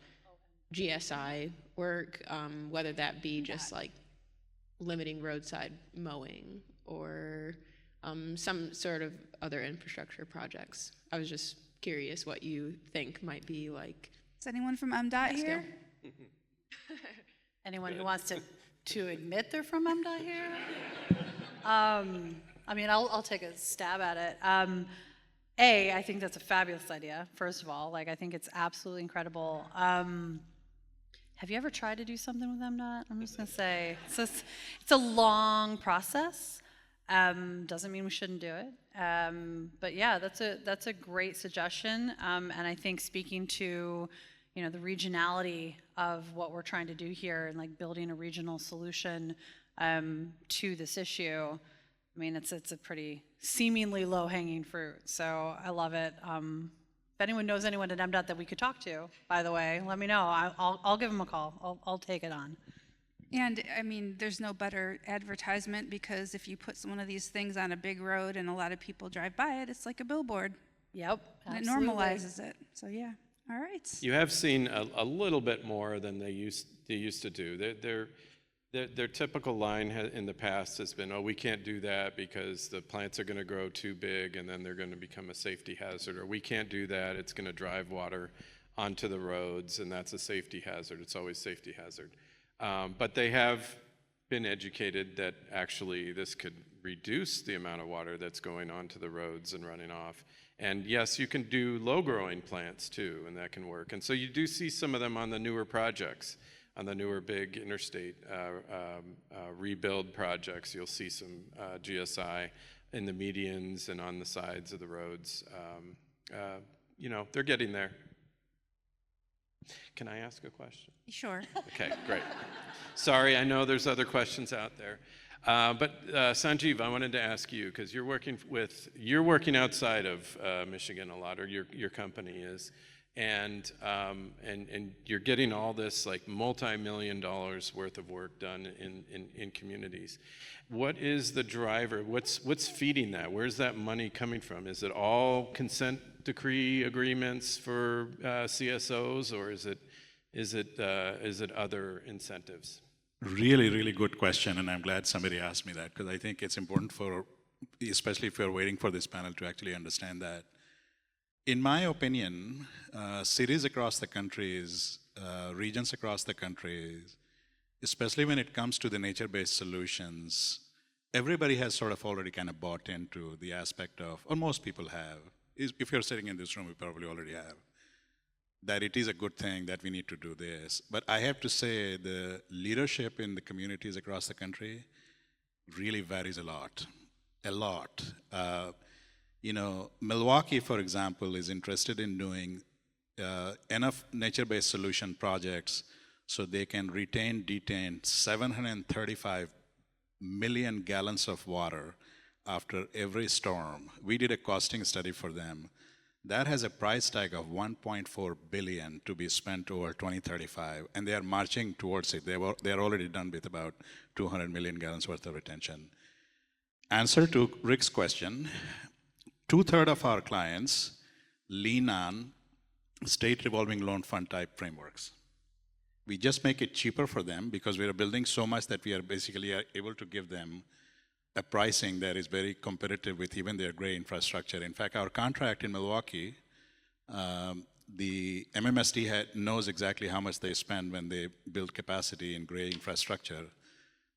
G: GSI work, whether that be just like limiting roadside mowing or some sort of other infrastructure projects. I was just curious what you think might be like.
A: Is anyone from MDOT here?
C: Anyone who wants to admit they're from MDOT here? I mean, I'll take a stab at it. I think that's a fabulous idea, first of all. Like, I think it's absolutely incredible. Have you ever tried to do something with MDOT? I'm just going to say, it's a long process. Doesn't mean we shouldn't do it. But yeah, that's a great suggestion. And I think speaking to, the regionality of what we're trying to do here and like building a regional solution to this issue, I mean, it's a pretty seemingly low-hanging fruit. So I love it. If anyone knows anyone at MDOT that we could talk to, by the way, let me know. I'll give them a call. I'll take it on.
A: And I mean, there's no better advertisement, because if you put one of these things on a big road and a lot of people drive by it, it's like a billboard.
C: Yep,
A: And
C: absolutely.
A: it normalizes it. So yeah, all right.
B: You have seen a little bit more than they used to do. Their typical line in the past has been, "Oh, we can't do that because the plants are going to grow too big and then they're going to become a safety hazard," or "We can't do that, it's going to drive water onto the roads and that's a safety hazard." It's always safety hazard. But they have been educated that actually this could reduce the amount of water that's going onto the roads and running off. And yes, you can do low-growing plants too, and that can work. And so you do see some of them on the newer projects. on the newer big interstate rebuild projects, you'll see some GSI in the medians and on the sides of the roads. You know, they're getting there. Can I ask a question?
A: Sure.
B: Okay, great. Sorry, I know there's other questions out there. But Sanjeev, I wanted to ask you, because you're working outside of Michigan a lot, or your company is, and you're getting all this like multi-million dollars worth of work done in communities. What is the driver? What's feeding that? Where's that money coming from? Is it all consent decree agreements for CSOs, or is it other incentives?
D: Really, really good question, and I'm glad somebody asked me that, because I think it's important for, especially if you're waiting for this panel, to actually understand that. In my opinion, cities across the countries, regions across the countries, especially when it comes to the nature-based solutions, everybody has sort of already kind of bought into the aspect of, or most people have, if you're sitting in this room, you probably already have, that it is a good thing that we need to do this. But I have to say the leadership in the communities across the country really varies a lot, a lot. You know, Milwaukee, for example, is interested in doing enough nature-based solution projects so they can detain 735 million gallons of water after every storm. We did a costing study for them. That has a price tag of $1.4 billion to be spent over 2035, and they are marching towards it. They are already done with about 200 million gallons worth of retention. Answer to Rick's question, 2/3 of our clients lean on state revolving loan fund type frameworks. We just make it cheaper for them because we are building so much that we are basically able to give them a pricing that is very competitive with even their gray infrastructure. In fact, our contract in Milwaukee, the MMSD knows exactly how much they spend when they build capacity in gray infrastructure.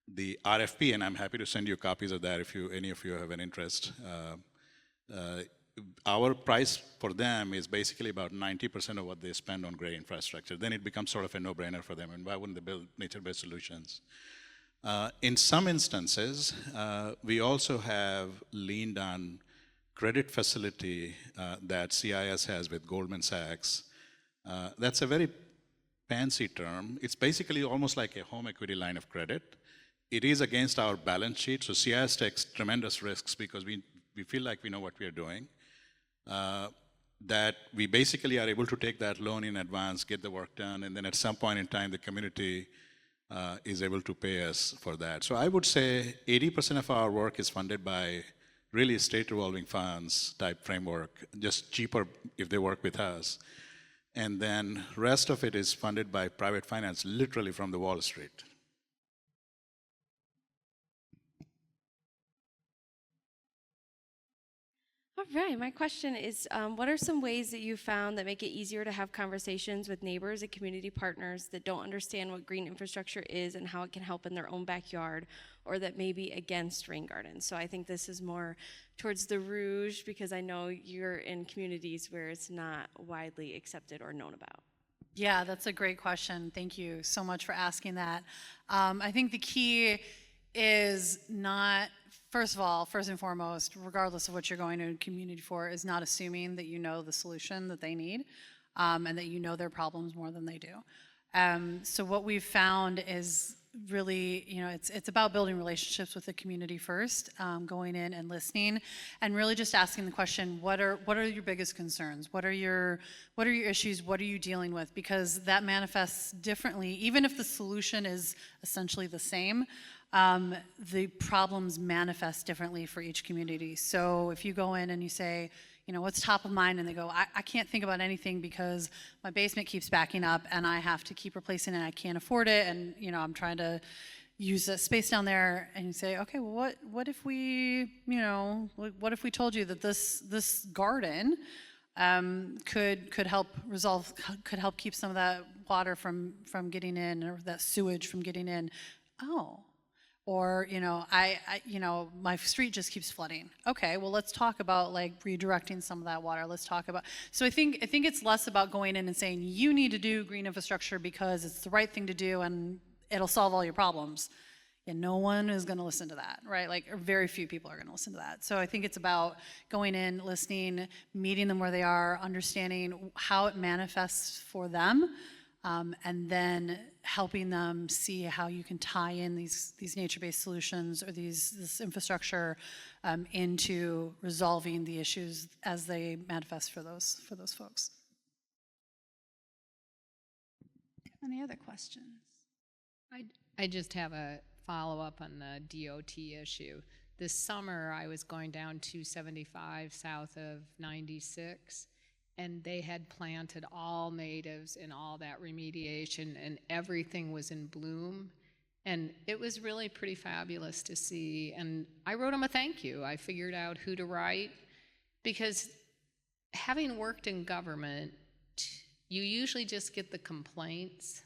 D: The RFP, and I'm happy to send you copies of that if any of you have an interest, our price for them is basically about 90% of what they spend on gray infrastructure. Then it becomes sort of a no-brainer for them, and why wouldn't they build nature-based solutions? In some instances, we also have leaned on credit facility that CIS has with Goldman Sachs. That's a very fancy term. It's basically almost like a home equity line of credit. It is against our balance sheet, so CIS takes tremendous risks because we feel like we know what we are doing. That we basically are able to take that loan in advance, get the work done, and then at some point in time, the community is able to pay us for that. So I would say 80% of our work is funded by really state revolving funds type framework, just cheaper if they work with us. And then rest of it is funded by private finance, literally from the Wall Street.
H: All right, my question is, what are some ways that you found that make it easier to have conversations with neighbors and community partners that don't understand what green infrastructure is and how it can help in their own backyard, or that may be against rain gardens? So I think this is more towards the Rouge, because I know you're in communities where it's not widely accepted or known about.
C: Yeah, that's a great question. Thank you so much for asking that. I think the key is not, first and foremost, regardless of what you're going to a community for, is not assuming that you know the solution that they need and that you know their problems more than they do. So what we've found is really, it's about building relationships with the community first, going in and listening, and really just asking the question, what are your biggest concerns? What are your issues? What are you dealing with? Because that manifests differently, even if the solution is essentially the same. The problems manifest differently for each community. So if you go in and you say, what's top of mind, and they go, I can't think about anything because my basement keeps backing up and I have to keep replacing it and I can't afford it, and I'm trying to use a space down there, and you say, okay, well, what if we, what if we told you that this garden could help keep some of that water from getting in, or that sewage from getting in? Oh, Or, my street just keeps flooding. Okay, well, let's talk about like redirecting some of that water. Let's talk about, so I think it's less about going in and saying, you need to do green infrastructure because it's the right thing to do and it'll solve all your problems. And no one is gonna listen to that, right? Like, or very few people are gonna listen to that. So I think it's about going in, listening, meeting them where they are, understanding how it manifests for them, and then helping them see how you can tie in these nature-based solutions or this infrastructure into resolving the issues as they manifest for those folks.
A: Any other questions?
I: I just have a follow-up on the DOT issue. This summer, I was going down 275 south of 96, and they had planted all natives and all that remediation, and everything was in bloom. And it was really pretty fabulous to see. And I wrote them a thank you. I figured out who to write, because having worked in government, you usually just get the complaints.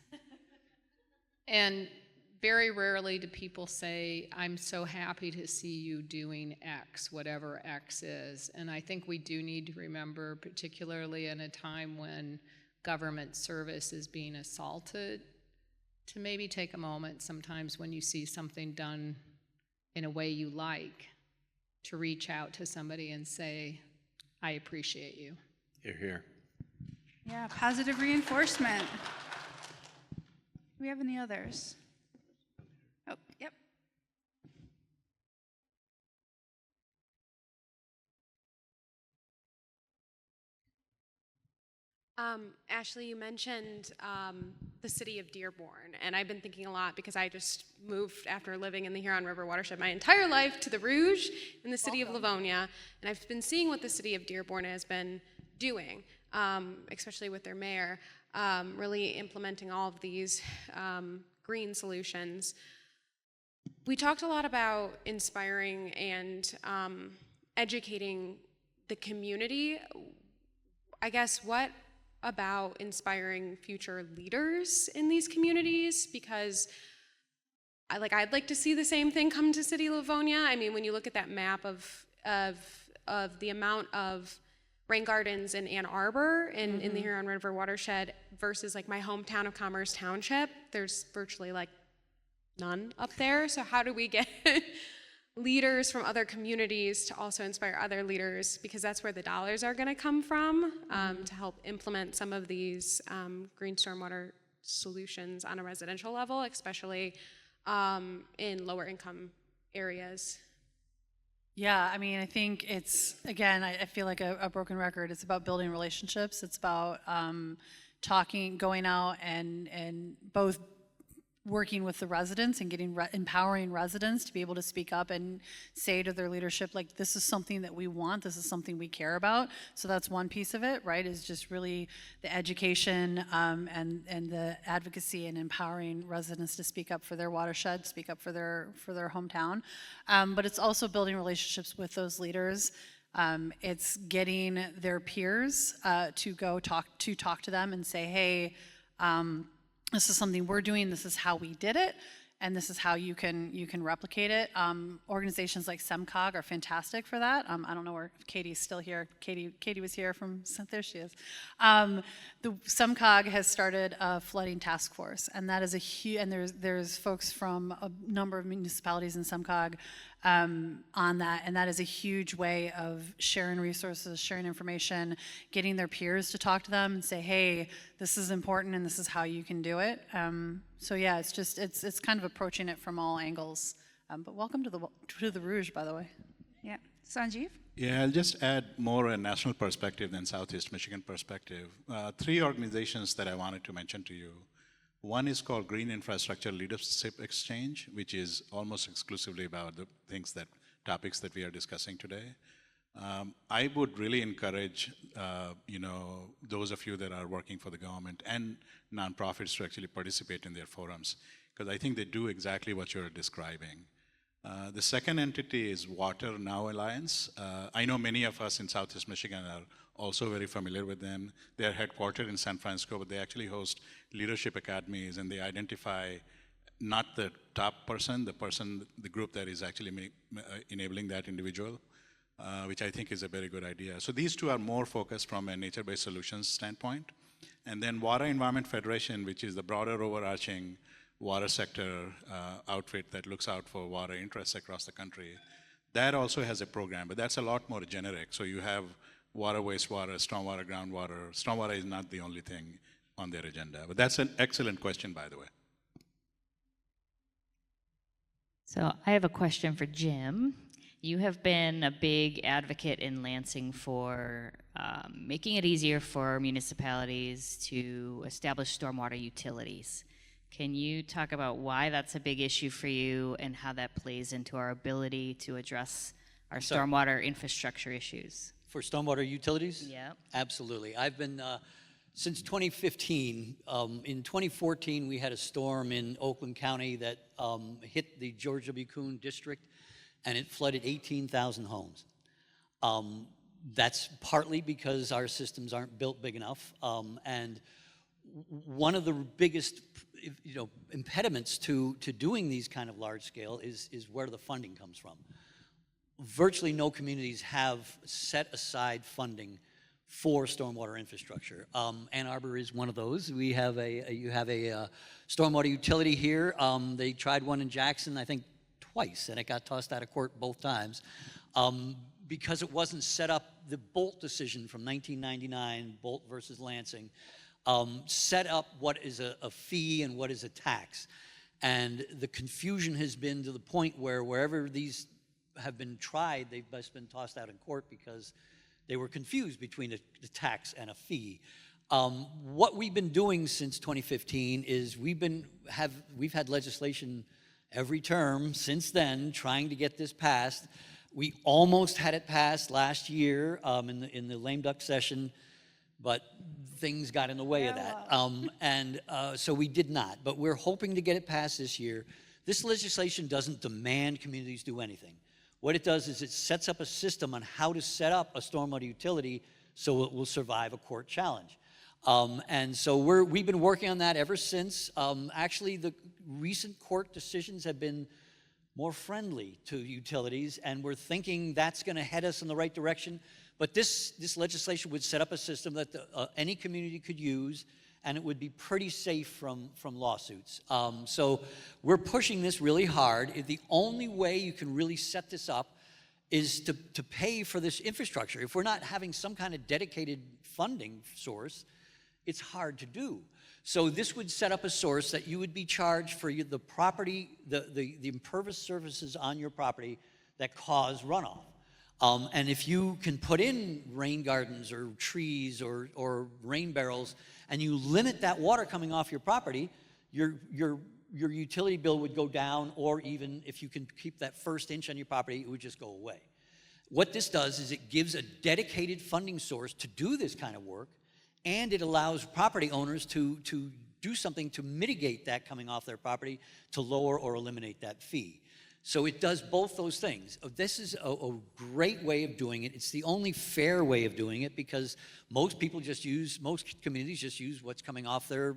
I: And very rarely do people say, I'm so happy to see you doing X, whatever X is. And I think we do need to remember, particularly in a time when government service is being assaulted, to maybe take a moment sometimes when you see something done in a way you like, to reach out to somebody and say, I appreciate you.
B: You're here.
A: Yeah, positive reinforcement. Do we have any others? Oh, yep.
J: Ashley, you mentioned the city of Dearborn, and I've been thinking a lot because I just moved after living in the Huron River Watershed my entire life to the Rouge in the city of Livonia, and I've been seeing what the city of Dearborn has been doing, especially with their mayor, really implementing all of these green solutions. We talked a lot about inspiring and educating the community. I guess what about inspiring future leaders in these communities? Because I'd like to see the same thing come to City Livonia. I mean, when you look at that map of the amount of rain gardens in Ann Arbor in the Huron River Watershed versus like my hometown of Commerce Township, there's virtually like none up there. So how do we get leaders from other communities to also inspire other leaders, because that's where the dollars are going to come from, to help implement some of these green stormwater solutions on a residential level, especially in lower income areas?
C: Yeah, I mean, I think it's, again, I feel like a broken record. It's about building relationships. It's about talking, going out and both working with the residents and empowering residents to be able to speak up and say to their leadership, like, this is something that we want, this is something we care about. So that's one piece of it, right, is just really the education and the advocacy and empowering residents to speak up for their watershed, speak up for their hometown. But it's also building relationships with those leaders. It's getting their peers to go talk to them and say, hey, this is something we're doing, this is how we did it, and this is how you can replicate it. Organizations like SEMCOG are fantastic for that. I don't know where Katie's still here. Katie was here from, there she is. The SEMCOG has started a flooding task force, and that is a huge, and there's folks from a number of municipalities in SEMCOG on that, and that is a huge way of sharing resources, sharing information, getting their peers to talk to them and say, hey, this is important and this is how you can do it. So yeah, it's kind of approaching it from all angles. But welcome to the Rouge, by the way.
A: Yeah, Sanjeev?
D: Yeah, I'll just add more a national perspective than Southeast Michigan perspective. 3 organizations that I wanted to mention to you. One is called Green Infrastructure Leadership Exchange, which is almost exclusively about the topics that we are discussing today. I would really encourage, those of you that are working for the government and nonprofits to actually participate in their forums, because I think they do exactly what you're describing. The second entity is Water Now Alliance. I know many of us in Southeast Michigan are also very familiar with them. They're headquartered in San Francisco, but they actually host leadership academies, and they identify not the top person, the group that is actually enabling that individual, which I think is a very good idea. So these two are more focused from a nature-based solutions standpoint. And then Water Environment Federation, which is the broader overarching water sector outfit that looks out for water interests across the country, that also has a program, but that's a lot more generic. So you have water, wastewater, stormwater, groundwater. Stormwater is not the only thing on their agenda. But that's an excellent question, by the way.
K: So I have a question for Jim. You have been a big advocate in Lansing for making it easier for municipalities to establish stormwater utilities. Can you talk about why that's a big issue for you and how that plays into our ability to address our stormwater infrastructure issues?
E: For stormwater utilities?
K: Yeah.
E: Absolutely. I've been, since 2015, in 2014 we had a storm in Oakland County that hit the George W. Kuhn district, and it flooded 18,000 homes. That's partly because our systems aren't built big enough, and one of the biggest impediments to doing these kind of large scale is where the funding comes from. Virtually no communities have set aside funding for stormwater infrastructure. Ann Arbor is one of those. You have a stormwater utility here. They tried one in Jackson, I think twice, and it got tossed out of court both times because it wasn't set up. The Bolt decision from 1999, Bolt versus Lansing, set up what is a fee and what is a tax. And the confusion has been to the point where wherever these have been tried, they've just been tossed out in court because they were confused between the tax and a fee. What we've been doing since 2015 is we've had legislation every term since then trying to get this passed. We almost had it passed last year in the lame duck session, but things got in the way of that. So we did not, but we're hoping to get it passed this year. This legislation doesn't demand communities do anything. What it does is it sets up a system on how to set up a stormwater utility so it will survive a court challenge. And so we've been working on that ever since. Actually, the recent court decisions have been more friendly to utilities, and we're thinking that's going to head us in the right direction. But this legislation would set up a system that any community could use, and it would be pretty safe from lawsuits. So we're pushing this really hard. The only way you can really set this up is to pay for this infrastructure. If we're not having some kind of dedicated funding source, it's hard to do. So this would set up a source that you would be charged for the property, the impervious surfaces on your property that cause runoff. And if you can put in rain gardens or trees or rain barrels, and you limit that water coming off your property, your utility bill would go down, or even if you can keep that first inch on your property, it would just go away. What this does is it gives a dedicated funding source to do this kind of work, and it allows property owners to do something to mitigate that coming off their property, to lower or eliminate that fee. So it does both those things. This is a great way of doing it. It's the only fair way of doing it because most communities just use what's coming off their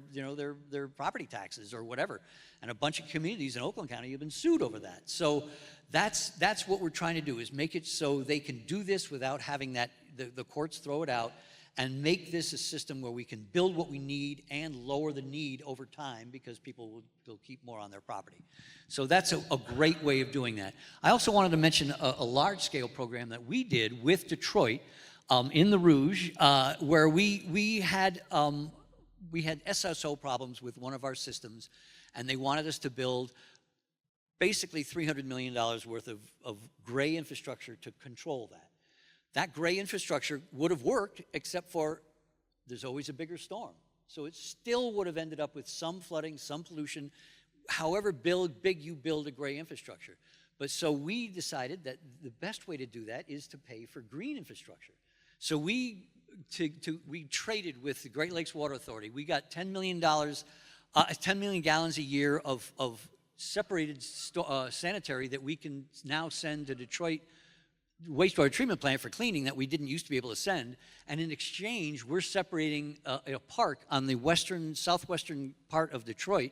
E: property taxes or whatever. And a bunch of communities in Oakland County have been sued over that. So that's what we're trying to do, is make it so they can do this without having the courts throw it out, and make this a system where we can build what we need and lower the need over time because people will keep more on their property. So that's a great way of doing that. I also wanted to mention a large-scale program that we did with Detroit in the Rouge, where we had SSO problems with one of our systems, and they wanted us to build basically $300 million worth of gray infrastructure to control that. That gray infrastructure would have worked, except for there's always a bigger storm. So it still would have ended up with some flooding, some pollution, however big you build a gray infrastructure. But so we decided that the best way to do that is to pay for green infrastructure. So we traded with the Great Lakes Water Authority. We got $10 million gallons a year of separated sanitary that we can now send to Detroit wastewater treatment plant for cleaning that we didn't used to be able to send. And in exchange, we're separating a park on the southwestern part of Detroit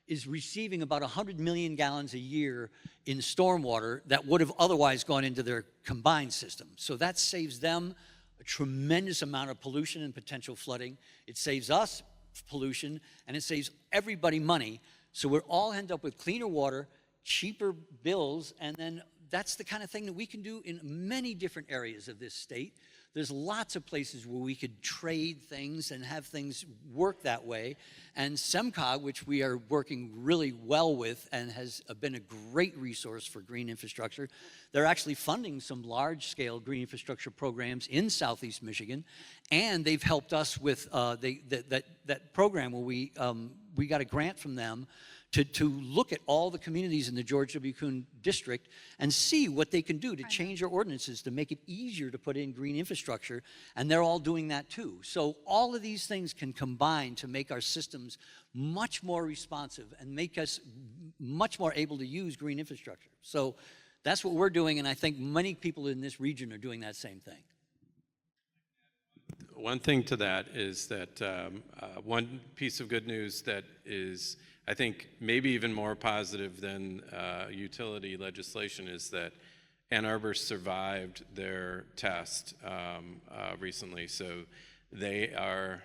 E: is receiving about 100 million gallons a year in stormwater that would have otherwise gone into their combined system. So that saves them a tremendous amount of pollution and potential flooding. It saves us pollution, and it saves everybody money. So we'll all end up with cleaner water, cheaper bills, and then that's the kind of thing that we can do in many different areas of this state. There's lots of places where we could trade things and have things work that way. And SEMCOG, which we are working really well with and has been a great resource for green infrastructure, they're actually funding some large-scale green infrastructure programs in Southeast Michigan. And they've helped us with that program where we got a grant from them to look at all the communities in the George W. Kuhn district and see what they can do to change their ordinances to make it easier to put in green infrastructure, and they're all doing that too. So all of these things can combine to make our systems much more responsive and make us much more able to use green infrastructure. So that's what we're doing, and I think many people in this region are doing that same thing.
B: One thing to that is that one piece of good news that is, I think, maybe even more positive than utility legislation is that Ann Arbor survived their test recently. So they are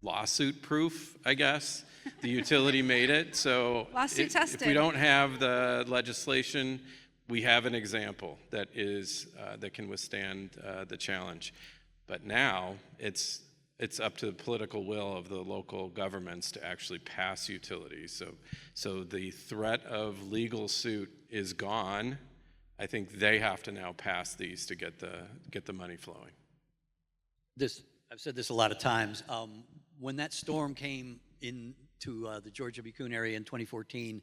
B: lawsuit proof, I guess. The utility made it. So
A: Lawsuit tested.
B: if we don't have the legislation, we have an example that is that can withstand the challenge. But now it's up to the political will of the local governments to actually pass utilities. So the threat of legal suit is gone. I think they have to now pass these to get the money flowing.
E: I've said this a lot of times. When that storm came into the George W. Kuhn area in 2014,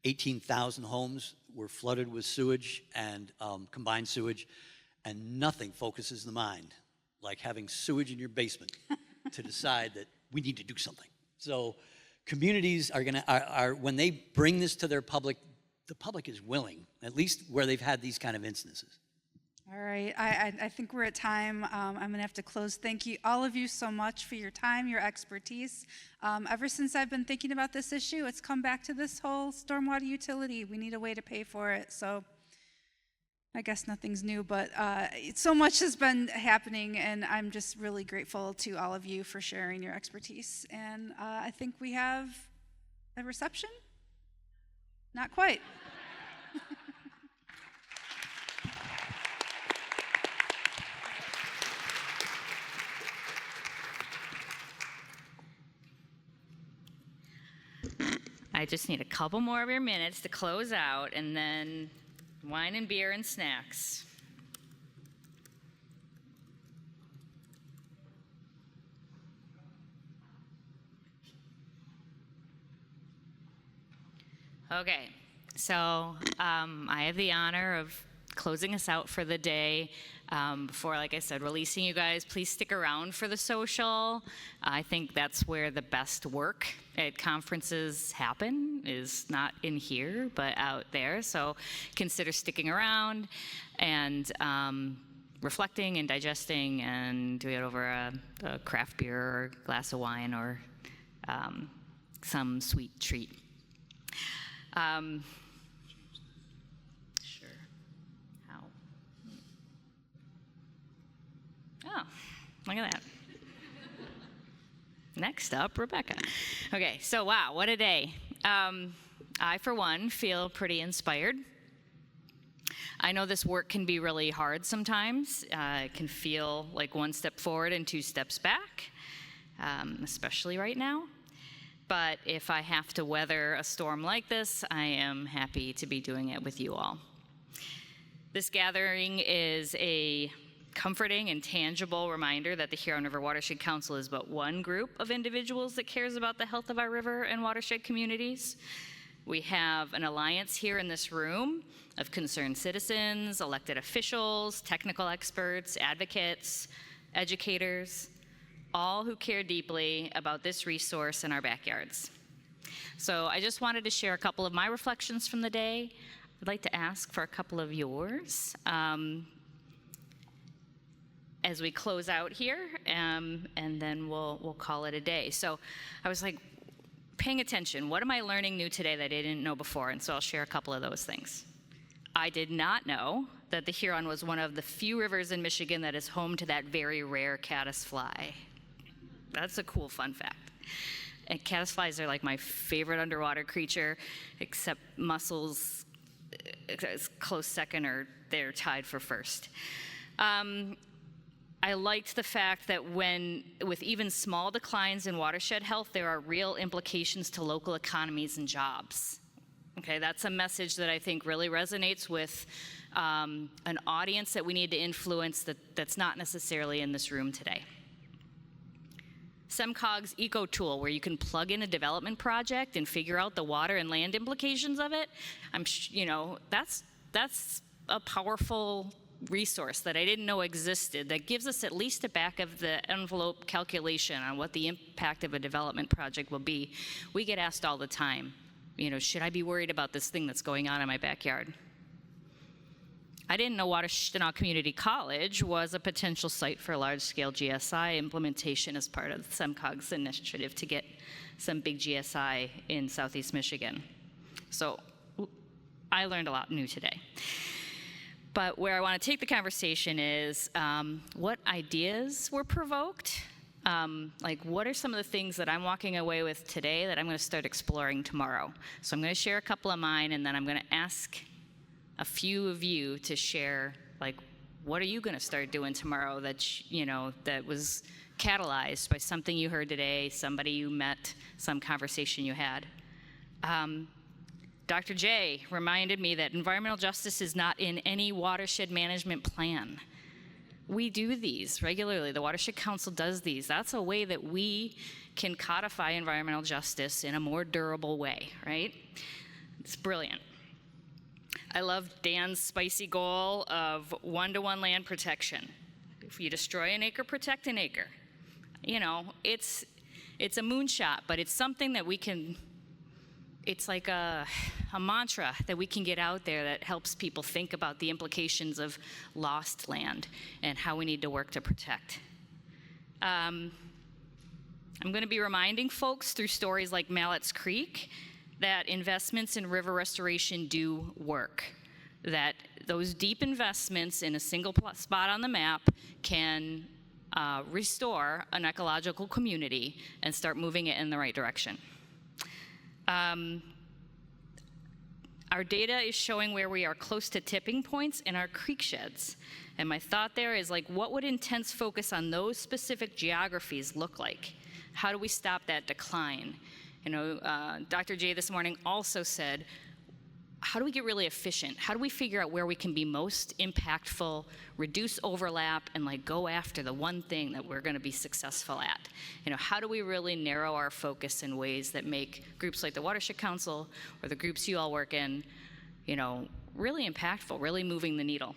E: 18,000 homes were flooded with sewage and combined sewage, and nothing focuses the mind like having sewage in your basement to decide that we need to do something. So communities are when they bring this to their public, the public is willing, at least where they've had these kind of instances.
A: All right, I think we're at time. I'm going to have to close. Thank you, all of you, so much for your time, your expertise. Ever since I've been thinking about this issue, it's come back to this whole stormwater utility. We need a way to pay for it. So I guess nothing's new, but so much has been happening, and I'm just really grateful to all of you for sharing your expertise. And I think we have a reception? Not quite.
K: I just need a couple more of your minutes to close out, and then wine and beer and snacks. Okay, so I have the honor of closing us out for the day. Before, like I said, releasing you guys, please stick around for the social. I think that's where the best work at conferences happen, is not in here, but out there. So consider sticking around and reflecting and digesting and doing it over a craft beer or a glass of wine or some sweet treat. Sure. How? Oh, look at that. Next up, Rebecca. Okay, so wow, what a day. I, for one, feel pretty inspired. I know this work can be really hard sometimes. It can feel like one step forward and two steps back, especially right now. But if I have to weather a storm like this, I am happy to be doing it with you all. This gathering is a comforting and tangible reminder that the Huron River Watershed Council is but one group of individuals that cares about the health of our river and watershed communities. We have an alliance here in this room of concerned citizens, elected officials, technical experts, advocates, educators, all who care deeply about this resource in our backyards. So I just wanted to share a couple of my reflections from the day. I'd like to ask for a couple of yours as we close out here, and then we'll call it a day. So I was like paying attention. What am I learning new today that I didn't know before? And so I'll share a couple of those things. I did not know that the Huron was one of the few rivers in Michigan that is home to that very rare caddisfly. That's a cool fun fact. And caddisflies are like my favorite underwater creature, except mussels is close second, or they're tied for first. I liked the fact that with even small declines in watershed health, there are real implications to local economies and jobs. Okay, that's a message that I think really resonates with an audience that we need to influence that's not necessarily in this room today. SEMCOG's Eco Tool, where you can plug in a development project and figure out the water and land implications of it. That's a powerful resource that I didn't know existed that gives us at least a back of the envelope calculation on what the impact of a development project will be. We get asked all the time, should I be worried about this thing that's going on in my backyard? I didn't know Washtenaw Community College was a potential site for large-scale GSI implementation as part of SEMCOG's initiative to get some big GSI in Southeast Michigan. So I learned a lot new today. But where I want to take the conversation is what ideas were provoked? What are some of the things that I'm walking away with today that I'm going to start exploring tomorrow? So I'm going to share a couple of mine, and then I'm going to ask a few of you to share, what are you going to start doing tomorrow that that was catalyzed by something you heard today, somebody you met, some conversation you had. Dr. J reminded me that environmental justice is not in any watershed management plan. We do these regularly. The Watershed Council does these. That's a way that we can codify environmental justice in a more durable way, right? It's brilliant. I love Dan's spicy goal of 1-to-1 land protection. If you destroy an acre, protect an acre. It's a moonshot, but it's something that we can, it's like a mantra that we can get out there that helps people think about the implications of lost land and how we need to work to protect. I'm going to be reminding folks through stories like Mallett's Creek that investments in river restoration do work, that those deep investments in a single spot on the map can restore an ecological community and start moving it in the right direction. Our data is showing where we are close to tipping points in our creek sheds. And my thought there is what would intense focus on those specific geographies look like? How do we stop that decline? Dr. J this morning also said, how do we get really efficient? How do we figure out where we can be most impactful, reduce overlap, and go after the one thing that we're going to be successful at? How do we really narrow our focus in ways that make groups like the Watershed Council or the groups you all work in, really impactful, really moving the needle?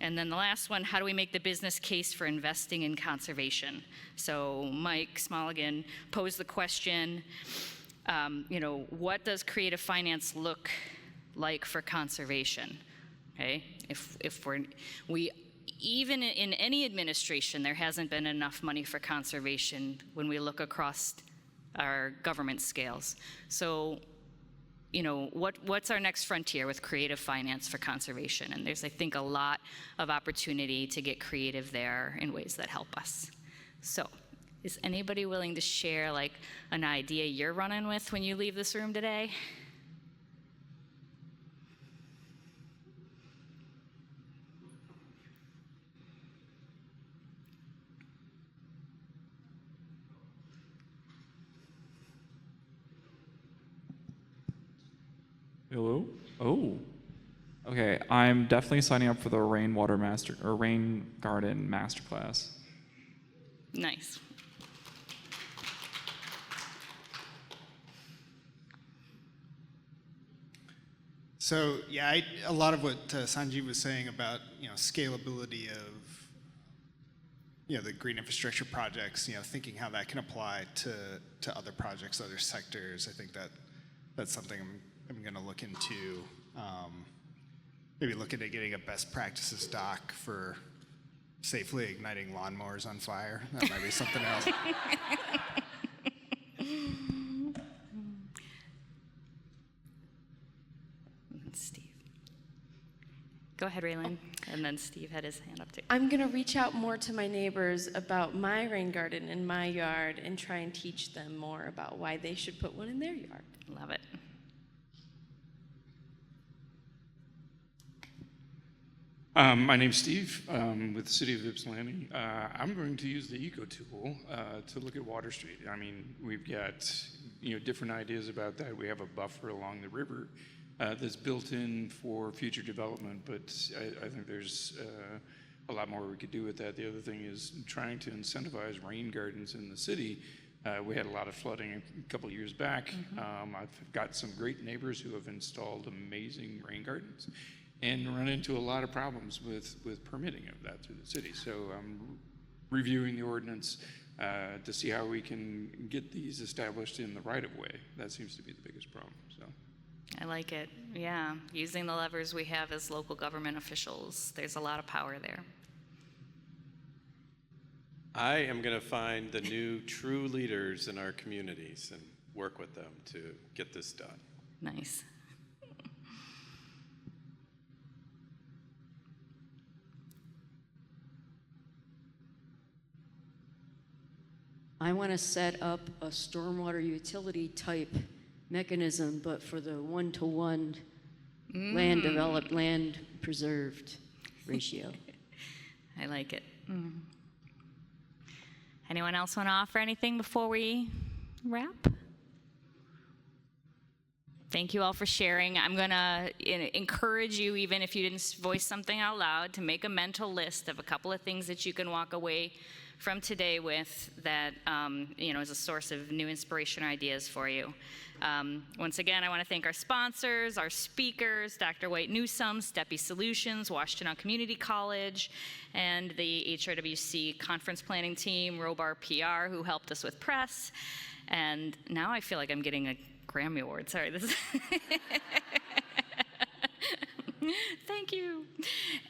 K: And then the last one, how do we make the business case for investing in conservation? So Mike Smolligan posed the question, what does creative finance look like for conservation? Okay, even in any administration, there hasn't been enough money for conservation when we look across our government scales. So, what's our next frontier with creative finance for conservation? And there's, I think, a lot of opportunity to get creative there in ways that help us. So, is anybody willing to share an idea you're running with when you leave this room today?
L: Hello? Oh. Okay, I'm definitely signing up for the rain garden masterclass.
K: Nice.
M: So yeah, a lot of what Sanjeev was saying about scalability of the green infrastructure projects, thinking how that can apply to other projects, other sectors. I think that's something I'm going to look into. Maybe look into getting a best practices doc for safely igniting lawnmowers on fire. That might be something else.
K: Go ahead, Raylan. And then Steve had his hand up too.
H: I'm going to reach out more to my neighbors about my rain garden in my yard and try and teach them more about why they should put one in their yard.
K: Love it.
N: My name's Steve, with the City of Ypsilanti. I'm going to use the Eco Tool to look at Water Street. I mean, we've got different ideas about that. We have a buffer along the river that's built in for future development, but I think there's a lot more we could do with that. The other thing is trying to incentivize rain gardens in the city. We had a lot of flooding a couple of years back. I've got some great neighbors who have installed amazing rain gardens and run into a lot of problems with permitting of that through the city. So I'm reviewing the ordinance to see how we can get these established in the right-of-way. That seems to be the biggest problem. So
K: I like it. Yeah, using the levers we have as local government officials. There's a lot of power there.
B: I am going to find the new true leaders in our communities and work with them to get this done.
K: Nice.
O: I want to set up a stormwater utility type mechanism, but for the 1-to-1 land developed, land preserved ratio.
K: I like it. Anyone else want to offer anything before we wrap? Thank you all for sharing. I'm going to encourage you, even if you didn't voice something out loud, to make a mental list of a couple of things that you can walk away from today with that is a source of new inspiration or ideas for you. Once again, I want to thank our sponsors, our speakers, Dr. White Newsome, Steppy Solutions, Washington Community College, and the HRWC conference planning team, Robar PR, who helped us with press. And now I feel like I'm getting a Grammy Award. Sorry, this is Thank you.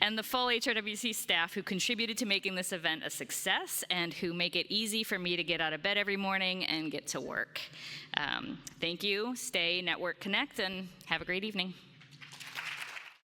K: And the full HRWC staff who contributed to making this event a success and who make it easy for me to get out of bed every morning and get to work. Thank you. Stay, network, connect, and have a great evening.